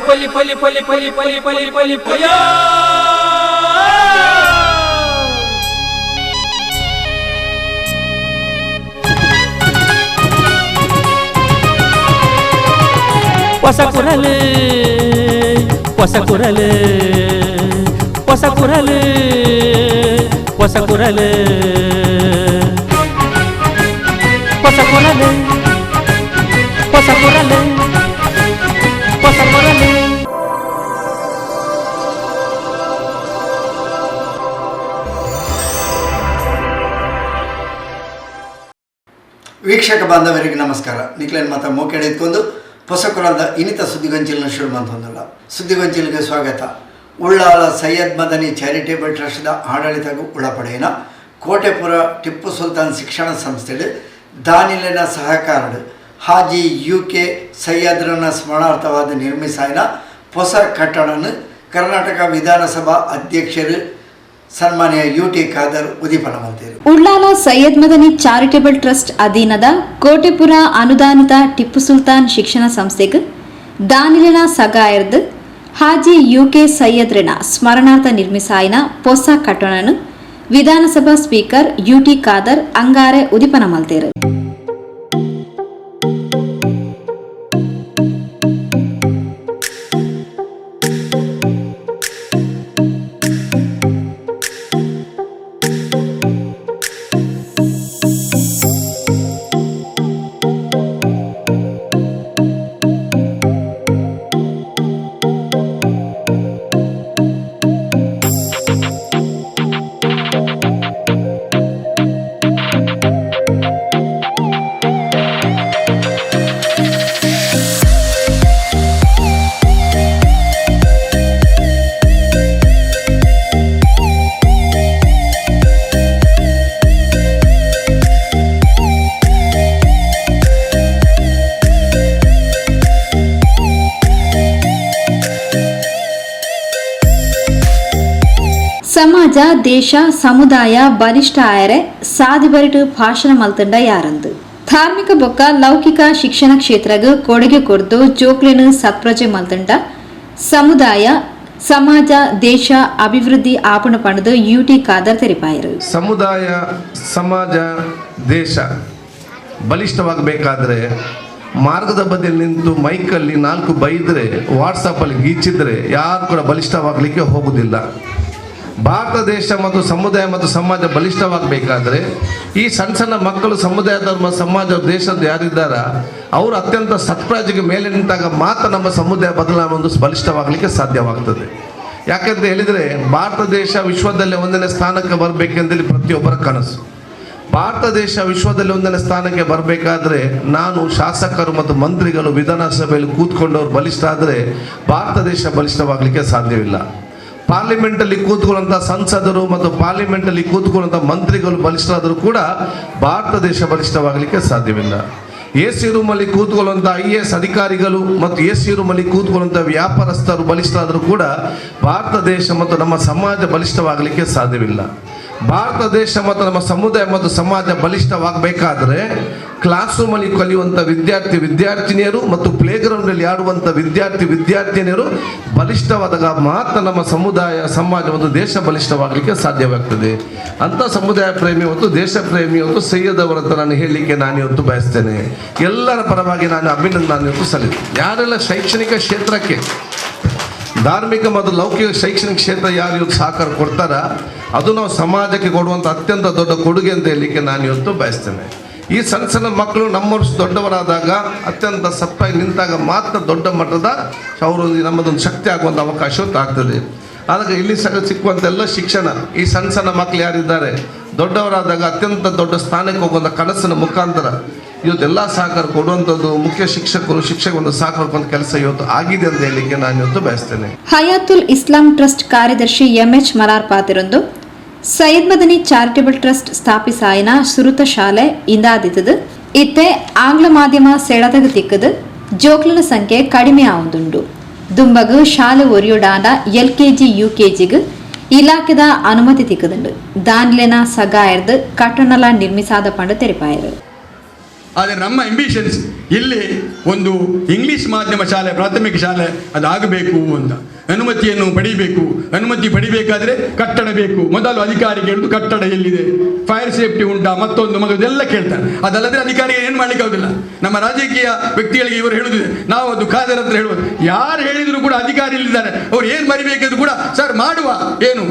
ಪಲಿ ಪಲಿ ಪಲಿ ಪಲಿ ಪಲಿ ಪಲಿ ಪಲಿ ಪಯ ಹೊಸ ಕುರಲು ಹೊಸ ಕುರಲು ಹೊಸ ಕುರಲು ಹೊಸ ಕುರಲು ಹೊಸ ಕುರಲು ಹೊಸ ಕುರಲು ಹೊಸ ಕುರಲು. ವೀಕ್ಷಕ ಬಾಂಧವರಿಗೆ ನಮಸ್ಕಾರ. ನಿಖಿಲನ್ ಮಾತಾ ಮೋಕೆಡೆ ಇಟ್ಕೊಂಡು ಹೊಸ ಕುರಾದ ಇನ್ನಿತ ಸುದ್ದಿಗೊಂಚಿಲಿನ ಶುರು ಮಂತೊಂದಲ್ಲ. ಸುದ್ದಿಗೊಂಚಿಲಿಗೆ ಸ್ವಾಗತ. ಉಳ್ಳಾಲ ಸೈಯದ್ ಮದನಿ ಚಾರಿಟೇಬಲ್ ಟ್ರಸ್ಟ್ದ ಆಡಳಿತಗೂ ಒಳಪಡೆಯಿನ ಕೋಟೆಪುರ ಟಿಪ್ಪು ಸುಲ್ತಾನ್ ಶಿಕ್ಷಣ ಸಂಸ್ಥೆಡು ದಾನಿಲಿನ ಸಹಕಾರಡು ಹಾಜಿ UK ಸೈಯದ್ರನ ಸ್ಮರಣಾರ್ಥವಾದ ನಿರ್ಮಿಸಾಯಿನ ಹೊಸ ಕಟ್ಟಡನ್ನು ಕರ್ನಾಟಕ ವಿಧಾನಸಭಾ ಅಧ್ಯಕ್ಷರು ಸನ್ಮಾನ್ಯ UT ಖಾದರ್ ಉದ್ದೀಪನ ಮಾಡ್ತಾರೆ. ಉಳ್ಳಾಲ ಸೈಯದ್ ಮದನಿ ಚಾರಿಟೇಬಲ್ ಟ್ರಸ್ಟ್ ಅಧೀನದ ಕೋಟೆಪುರ ಅನುದಾನಿತ ಟಿಪ್ಪು ಸುಲ್ತಾನ್ ಶಿಕ್ಷಣ ಸಂಸ್ಥೆಗೆ ದಾನಿಲಿನ ಸಗಾಯರ್ದು ಹಾಜಿ UK ಸೈಯದ್ರನ ಸ್ಮರಣಾರ್ಥ ನಿರ್ಮಿಸಾಯಿನ ಹೊಸ ಕಟ್ಟಡವನ್ನು ವಿಧಾನಸಭಾ ಸ್ಪೀಕರ್ UT ಖಾದರ್ ಅಂಗಾರೆ ಉದ್ದೀಪನ ಮಾಡ್ತಾರೆ. ಸಮಾಜ ದೇಶ ಸಮುದಾಯ ಬಲಿಷ್ಠ ಆಯರೆ ಸಾಧಿಬರಿಟು ಭಾಷಣ ಮಲ್ತಂಡ ಯಾರಂದು ಧಾರ್ಮಿಕ ಬೊಕ್ಕ ಲೌಕಿಕ ಶಿಕ್ಷಣ ಕ್ಷೇತ್ರಗ ಕೊಡುಗೆ ಕೊರ್ದು ಜೋಕ್ಲೆನು ಸತ್ಪ್ರಜೆ ಮಲ್ತಂಡ ಸಮುದಾಯ ಸಮಾಜ ದೇಶ ಅಭಿವೃದ್ಧಿ ಆಪಣ ಪಣದು UT ಖಾದರ್ ತೆರಿಪಾಯರು. ಸಮುದಾಯ ಸಮಾಜ ದೇಶ ಬಲಿಷ್ಠವಾಗಬೇಕಾದ್ರೆ ಮಾರ್ಗದ ಬದಿಯಲ್ಲಿ ನಿಂತು ಮೈಕಲ್ಲಿ 4 ಬೈದ್ರೆ ವಾಟ್ಸಪ್ಪಲ್ಲಿ ಗೀಚಿದ್ರೆ ಯಾರು ಕೂಡ ಬಲಿಷ್ಠವಾಗಲಿಕ್ಕೆ ಹೋಗುವುದಿಲ್ಲ. ಭಾರತ ದೇಶ ಮತ್ತು ಸಮುದಾಯ ಮತ್ತು ಸಮಾಜ ಬಲಿಷ್ಠವಾಗಬೇಕಾದ್ರೆ ಈ ಸಣ್ಣ ಸಣ್ಣ ಮಕ್ಕಳು ಸಮುದಾಯ ಧರ್ಮ ಸಮಾಜ ದೇಶದ ಯಾರಿದ್ದಾರ ಅವರು ಅತ್ಯಂತ ಸತ್ಪ್ರಾಜಿಗೆ ಮೇಲೆ ನಿಂತಾಗ ಮಾತ್ರ ನಮ್ಮ ಸಮುದಾಯ ಬದಲಾವಣೆ ಒಂದು ಬಲಿಷ್ಠವಾಗಲಿಕ್ಕೆ ಸಾಧ್ಯವಾಗ್ತದೆ. ಯಾಕೆಂತ ಹೇಳಿದರೆ ಭಾರತ ದೇಶ ವಿಶ್ವದಲ್ಲಿ 1ನೇ ಸ್ಥಾನಕ್ಕೆ ಬರಬೇಕೆಂದೇಳಿ ಪ್ರತಿಯೊಬ್ಬರ ಕನಸು. ಭಾರತ ದೇಶ ವಿಶ್ವದಲ್ಲಿ 1ನೇ ಸ್ಥಾನಕ್ಕೆ ಬರಬೇಕಾದ್ರೆ ನಾನು ಶಾಸಕರು ಮತ್ತು ಮಂತ್ರಿಗಳು ವಿಧಾನಸಭೆಯಲ್ಲಿ ಕೂತ್ಕೊಂಡವ್ರು ಬಲಿಷ್ಠ ಆದರೆ ಭಾರತ ದೇಶ ಬಲಿಷ್ಠವಾಗಲಿಕ್ಕೆ ಸಾಧ್ಯವಿಲ್ಲ. ಪಾರ್ಲಿಮೆಂಟಲ್ಲಿ ಕೂತ್ಕೊಳ್ಳುವಂಥ ಸಂಸದರು ಮತ್ತು ಪಾರ್ಲಿಮೆಂಟಲ್ಲಿ ಕೂತ್ಕೊಳ್ಳುವಂಥ ಮಂತ್ರಿಗಳು ಬಲಿಷ್ಠರಾದರೂ ಕೂಡ ಭಾರತ ದೇಶ ಬಲಿಷ್ಠವಾಗಲಿಕ್ಕೆ ಸಾಧ್ಯವಿಲ್ಲ. AC ರೂಮಲ್ಲಿ ಕೂತ್ಕೊಳ್ಳುವಂಥ IAS ಅಧಿಕಾರಿಗಳು ಮತ್ತು AC ರೂಮಲ್ಲಿ ಕೂತ್ಕೊಳ್ಳುವಂಥ ವ್ಯಾಪಾರಸ್ಥರು ಬಲಿಷ್ಠರಾದರೂ ಕೂಡ ಭಾರತ ದೇಶ ಮತ್ತು ನಮ್ಮ ಸಮಾಜ ಬಲಿಷ್ಠವಾಗಲಿಕ್ಕೆ ಸಾಧ್ಯವಿಲ್ಲ. ಭಾರತ ದೇಶ ಮತ್ತು ನಮ್ಮ ಸಮುದಾಯ ಮತ್ತು ಸಮಾಜ ಬಲಿಷ್ಠವಾಗಬೇಕಾದ್ರೆ ಕ್ಲಾಸ್ ರೂಮಲ್ಲಿ ಕಲಿಯುವಂಥ ವಿದ್ಯಾರ್ಥಿನಿಯರು ಮತ್ತು ಪ್ಲೇ ಗ್ರೌಂಡಲ್ಲಿ ಆಡುವಂಥ ವಿದ್ಯಾರ್ಥಿನಿಯರು ಬಲಿಷ್ಠವಾದಾಗ ಮಾತ್ರ ನಮ್ಮ ಸಮುದಾಯ ಸಮಾಜ ಮತ್ತು ದೇಶ ಬಲಿಷ್ಠವಾಗಲಿಕ್ಕೆ ಸಾಧ್ಯವಾಗ್ತದೆ. ಅಂಥ ಸಮುದಾಯ ಪ್ರೇಮಿ ಮತ್ತು ದೇಶ ಪ್ರೇಮಿ ಮತ್ತು ಸೈಯದ್ ಅವರಂತ ನಾನು ಹೇಳಲಿಕ್ಕೆ ನಾನು ಇವತ್ತು ಬಯಸ್ತೇನೆ. ಎಲ್ಲರ ಪರವಾಗಿ ನಾನು ಅಭಿನಂದನೆ ಇವತ್ತು ಸಲ್ಲಿಸ್ತೇನೆ. ಯಾರೆಲ್ಲ ಶೈಕ್ಷಣಿಕ ಕ್ಷೇತ್ರಕ್ಕೆ ಧಾರ್ಮಿಕ ಮತ್ತು ಲೌಕಿಕ ಶೈಕ್ಷಣಿಕ ಕ್ಷೇತ್ರ ಯಾರು ಇವತ್ತು ಸಹಕಾರ ಕೊಡ್ತಾರ ಅದು ನಾವು ಸಮಾಜಕ್ಕೆ ಕೊಡುವಂಥ ಅತ್ಯಂತ ದೊಡ್ಡ ಕೊಡುಗೆ ಅಂತ ಹೇಳಲಿಕ್ಕೆ ನಾನು ಇವತ್ತು ಬಯಸ್ತೇನೆ. ಈ ಸಣ್ಣ ಸಣ್ಣ ಮಕ್ಕಳು ನಮ್ಮಷ್ಟು ದೊಡ್ಡವರಾದಾಗ ಅತ್ಯಂತ ಸತ್ತಾಗಿ ನಿಂತಾಗ ಮಾತ್ರ ದೊಡ್ಡ ಮಟ್ಟದ ಅವರು ನಮ್ಮದೊಂದು ಶಕ್ತಿ ಆಗುವಂಥ ಅವಕಾಶ ಆಗ್ತದೆ. ಆದಾಗ ಇಲ್ಲಿ ಸಿಕ್ಕುವಂಥ ಎಲ್ಲ ಶಿಕ್ಷಣ ಈ ಸಣ್ಣ ಸಣ್ಣ ಮಕ್ಕಳು ಯಾರಿದ್ದಾರೆ ದೊಡ್ಡವರಾದಾಗ ಅತ್ಯಂತ ದೊಡ್ಡ ಸ್ಥಾನಕ್ಕೆ ಹೋಗುವಂಥ ಕನಸಿನ ಮುಖಾಂತರ ಇವತ್ತೆಲ್ಲ ಸಹಕಾರ ಕೊಡುವಂಥದ್ದು ಮುಖ್ಯ ಶಿಕ್ಷಕರು ಸಹಕಾರ ಕೆಲಸ ಇವತ್ತು ಆಗಿದೆ ಅಂತ ಹೇಳಲಿಕ್ಕೆ ನಾನು ಇವತ್ತು ಬಯಸ್ತೇನೆ. ಹಯಾತುಲ್ ಇಸ್ಲಾಂ ಟ್ರಸ್ಟ್ ಕಾರ್ಯದರ್ಶಿ MH ಮಲಾರ್ ಪಾತಿರೊಂದು ಸೈಯದ್ ಮದನಿ ಚಾರಿಟೇಬಲ್ ಟ್ರಸ್ಟ್ ಸ್ಥಾಪಿಸಾಯಿನ ಸುರುತ ಶಾಲೆ ಇಂದಾದಿತದು ಇತ್ತೆ ಆಂಗ್ಲ ಮಾಧ್ಯಮ ಸೆಳತಗ ತಿಕ್ಕದು ಜೋಕ್ಲನ ಸಂಖ್ಯೆ ಕಡಿಮೆ ಆವುದುಂಡು. ದುಂಬಗು ಶಾಲೆ ಒರಿಯೋಡಾಂಡ LKG UKGಗೆ ಇಲಾಖೆದ ಅನುಮತಿ ತಿಕ್ಕದುಂಡು. ದಾನ್ಲೆನ ಸಗಾಯರ್ದು ಕಟ್ಟಣಲ ನಿರ್ಮಿಸಾದ ಪಂಡ ತೆರಿಪಾಯರು. ಆದರೆ ನಮ್ಮ ಅಂಬಿಷನ್ಸ್ ಇಲ್ಲಿ ಒಂದು ಇಂಗ್ಲೀಷ್ ಮಾಧ್ಯಮ ಶಾಲೆ, ಪ್ರಾಥಮಿಕ ಶಾಲೆ ಅದಾಗಬೇಕು ಅಂತ. ಅನುಮತಿಯನ್ನು ಪಡಿಬೇಕು. ಅನುಮತಿ ಪಡಿಬೇಕಾದ್ರೆ ಕಟ್ಟಡ ಬೇಕು. ಮೊದಲು ಅಧಿಕಾರಿಗೆ ಹೇಳುದು ಕಟ್ಟಡ ಎಲ್ಲಿದೆ, ಫೈರ್ ಸೇಫ್ಟಿ ಉಂಟಾ, ಮತ್ತೊಂದು ಮಗದೆಲ್ಲ ಕೇಳ್ತಾರೆ. ಅದಲ್ಲದೆ ಅಧಿಕಾರಿಗೆ ಏನು ಮಾಡ್ಲಿಕ್ಕೆ ಆಗುದಿಲ್ಲ. ನಮ್ಮ ರಾಜಕೀಯ ವ್ಯಕ್ತಿಗಳಿಗೆ ಇವರು ಹೇಳುದಿದೆ, ನಾವು ಅದು ಖಾದರ್ ಹತ್ರ ಹೇಳುವುದು, ಯಾರು ಹೇಳಿದ್ರು ಕೂಡ ಅಧಿಕಾರಿ ಇಲ್ಲಿದ್ದಾರೆ, ಅವ್ರು ಏನು ಬರಿಬೇಕಿದ್ರು ಕೂಡ ಸರ್ ಮಾಡುವ ಏನು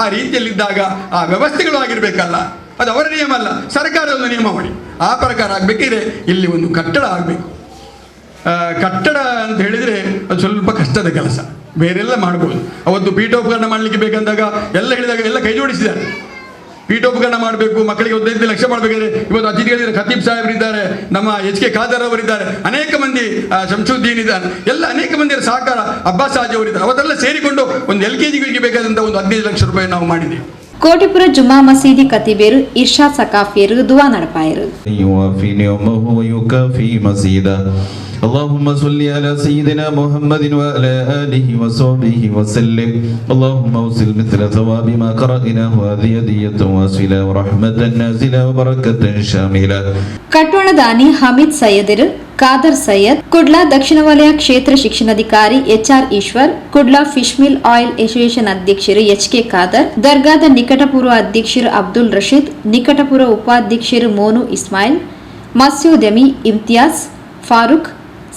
ಆ ರೀತಿಯಲ್ಲಿದ್ದಾಗ ಆ ವ್ಯವಸ್ಥೆಗಳು ಆಗಿರ್ಬೇಕಲ್ಲ. ಅದು ಅವರ ನಿಯಮ ಅಲ್ಲ, ಸರ್ಕಾರದ ಒಂದು ನಿಯಮ ಮಾಡಿ ಆ ಪ್ರಕಾರ ಆಗಬೇಕಿದ್ರೆ ಇಲ್ಲಿ ಒಂದು ಕಟ್ಟಡ ಆಗಬೇಕು. ಕಟ್ಟಡ ಅಂತ ಹೇಳಿದರೆ ಅದು ಸ್ವಲ್ಪ ಕಷ್ಟದ ಕೆಲಸ, ಬೇರೆಲ್ಲ ಮಾಡ್ಬೋದು. ಅವತ್ತು ಪೀಠೋಪಕರಣ ಮಾಡಲಿಕ್ಕೆ ಬೇಕಂದಾಗ ಎಲ್ಲ ಹೇಳಿದಾಗ ಎಲ್ಲ ಕೈ ಜೋಡಿಸಿದ್ದಾರೆ. ಪೀಠೋಪಕರಣ ಮಾಡಬೇಕು, ಮಕ್ಕಳಿಗೆ 15 ಲಕ್ಷ ಮಾಡಬೇಕಾದ್ರೆ ಇವತ್ತು ಅತಿಥಿಗಳಿದ್ದಾರೆ, ಖತೀಬ್ ಸಾಹೇಬರಿದ್ದಾರೆ, ನಮ್ಮ HK ಖಾದರ್ ಅವರಿದ್ದಾರೆ, ಅನೇಕ ಮಂದಿ ಶಂಶುದ್ದೀನ್ ಇದ್ದಾರೆ, ಎಲ್ಲ ಅನೇಕ ಮಂದಿಯ ಸಹಕಾರ, ಅಬ್ಬಾಸ್ ಹಾಜಿ ಅವರಿದ್ದಾರೆ. ಅವರೆಲ್ಲ ಸೇರಿಕೊಂಡು ಒಂದು LKGಗಳಿಗೆ ಬೇಕಾದಂಥ ಒಂದು 15 ಲಕ್ಷ ರೂಪಾಯಿ ನಾವು ಮಾಡಿದ್ದೀವಿ. ಕೋಟಿಪುರ ಜುಮ್ಮಾ ಮಸೀದಿ ಕತಿಬೇರು ಇರ್ಷಾದ್ ಸಕಾಫಿಯರು ದುವಾ ನಡಪಾಯರು. اللهم صل على سيدنا محمد وعلى آله وصحبه وسلم. اللهم اوصل مثل ثواب ما قرأناه هذه هدية واصلة ورحمة نازلة وبركة شاملة. ಕಟ್ಟೋಣ ದಾನಿ ಹಮೀದ್ ಸೈಯದರು, ಖಾದರ್ ಸೈಯದ್, ಕುಡ್ಲಾ ದಕ್ಷಿಣ ವಲಯ ಕ್ಷೇತ್ರ ಶಿಕ್ಷಣಾಧಿಕಾರಿ HR Eshwar, Kudla fish meal oil association ಅಧ್ಯಕ್ಷರು HK ಖಾದರ್, ದರ್ಗಾದ ನಿಕಟಪೂರ್ವ ಅಧ್ಯಕ್ಷರು ಅಬ್ದುಲ್ ರಶೀದ್, ನಿಕಟಪೂರ್ವ ಉಪಾಧ್ಯಕ್ಷರು ಮೋನು ಇಸ್ಮಾಯಿಲ್, ಮಸ್ಯೂದ್ ಎಮಿ ಇಮ್ತಿಯಾಜ್, ಫಾರೂಕ್,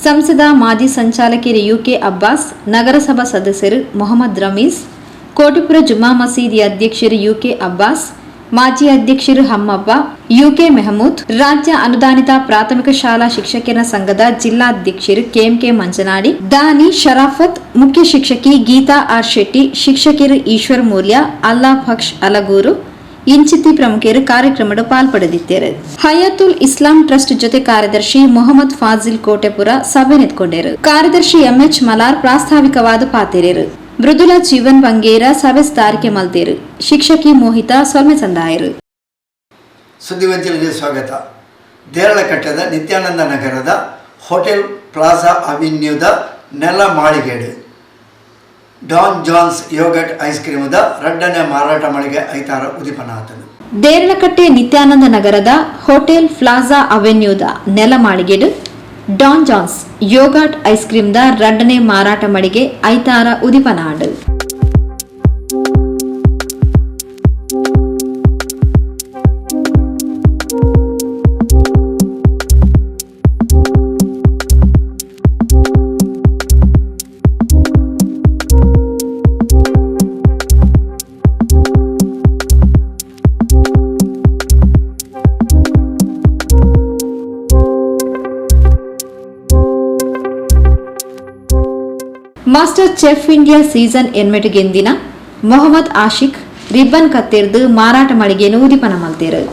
ಸಂಸದ ಮಾಜಿ ಸಂಚಾಲಕರು UK ಅಬ್ಬಾಸ್, ನಗರಸಭಾ ಸದಸ್ಯರು ಮೊಹಮ್ಮದ್ ರಮೀಸ್, ಕೋಟಿಪುರ ಜುಮ್ಮಾ ಮಸೀದಿ ಅಧ್ಯಕ್ಷರು UK ಅಬ್ಬಾಸ್, ಮಾಜಿ ಅಧ್ಯಕ್ಷರು ಹಮ್ಮಬ್ಬ, UK ಮೆಹಮೂದ್, ರಾಜ್ಯ ಅನುದಾನಿತ ಪ್ರಾಥಮಿಕ ಶಾಲಾ ಶಿಕ್ಷಕರ ಸಂಘದ ಜಿಲ್ಲಾಧ್ಯಕ್ಷರು KMK ಮಂಜನಾಡಿ, ದಾನಿ ಶರಾಫತ್, ಮುಖ್ಯ ಶಿಕ್ಷಕಿ ಗೀತಾ R ಶೆಟ್ಟಿ, ಶಿಕ್ಷಕರು ಈಶ್ವರ್ ಮೂಲ್ಯ, ಅಲ್ಲಾ ಫಕ್ಷ್ ಅಲಗೂರು, ಇಂಚಿತಿ ಪ್ರಮುಖರು ಕಾರ್ಯಕ್ರಮದ ಪಾಲ್ಪಡೆದಿದ್ದಾರೆ. ಹಯಾತುಲ್ ಇಸ್ಲಾಂ ಟ್ರಸ್ಟ್ ಜೊತೆ ಕಾರ್ಯದರ್ಶಿ ಮೊಹಮ್ಮದ್ ಫಾಜಿಲ್ ಕೋಟೆಪುರ ಸಭೆ ನೆತ್ಕೊಂಡರು. ಕಾರ್ಯದರ್ಶಿ MH ಮಲಾರ್ ಪ್ರಾಸ್ತಾವಿಕವಾದ ಪಾತೆರೇರು. ಮೃದುಲಾ ಜೀವನ್ ಬಂಗೇರ ಸಭೆ ಸ್ಥಾರಿಕೆ ಮಲ್ತೇರು. ಶಿಕ್ಷಕಿ ಮೋಹಿತಾ ಸೊಲ್ಮೆ ಸಂದಾಯರು. ಸುದ್ದಿವಂಚಲಿಗೆ ಸ್ವಾಗತ. ದೇರಳಕಟ್ಟೆದ ನಿತ್ಯಾನಂದ ನಗರದ ಹೋಟೆಲ್ ಪ್ಲಾಜಾ ಅವೆನ್ಯೂದ ನೆಲ ಮಾಳಿಗೆಡು ಡಾನ್ ಜಾನ್ಸ್ ಯೋಗಟ್ ಐಸ್ ಕ್ರೀಮದ 2ನೇ ಮಾರಾಟ ಮಳಿಗೆ ಐತಾರ ಉದಿಪನಾತನು. ದೇರಳಕಟ್ಟೆ ನಿತ್ಯಾನಂದ ನಗರದ ಹೋಟೆಲ್ ಪ್ಲಾಜಾ ಅವೆನ್ಯೂದ ನೆಲ ಮಾಳಿಗೆಡು ಡಾನ್ ಜಾನ್ಸ್ ಯೋಗಟ್ ಐಸ್ ಕ್ರೀಮ್ದ 2ನೇ ಮಾರಾಟ ಮಳಿಗೆ ಐತಾರ ಉದಿಪನಾಡು. ಮಾಸ್ಟರ್ ಚೆಫ್ ಇಂಡಿಯಾ ಸೀಸನ್ 8 ಗೆಂದಿನ ಮೊಹಮ್ಮದ್ ಆಶಿಕ್ ರಿಬ್ಬನ್ ಕತ್ತೆರ್ದು ಮಾರಾಟ ಮಳಿಗೆಯನ್ನು ಉದಿಪನ ಮಲ್ತೇರು.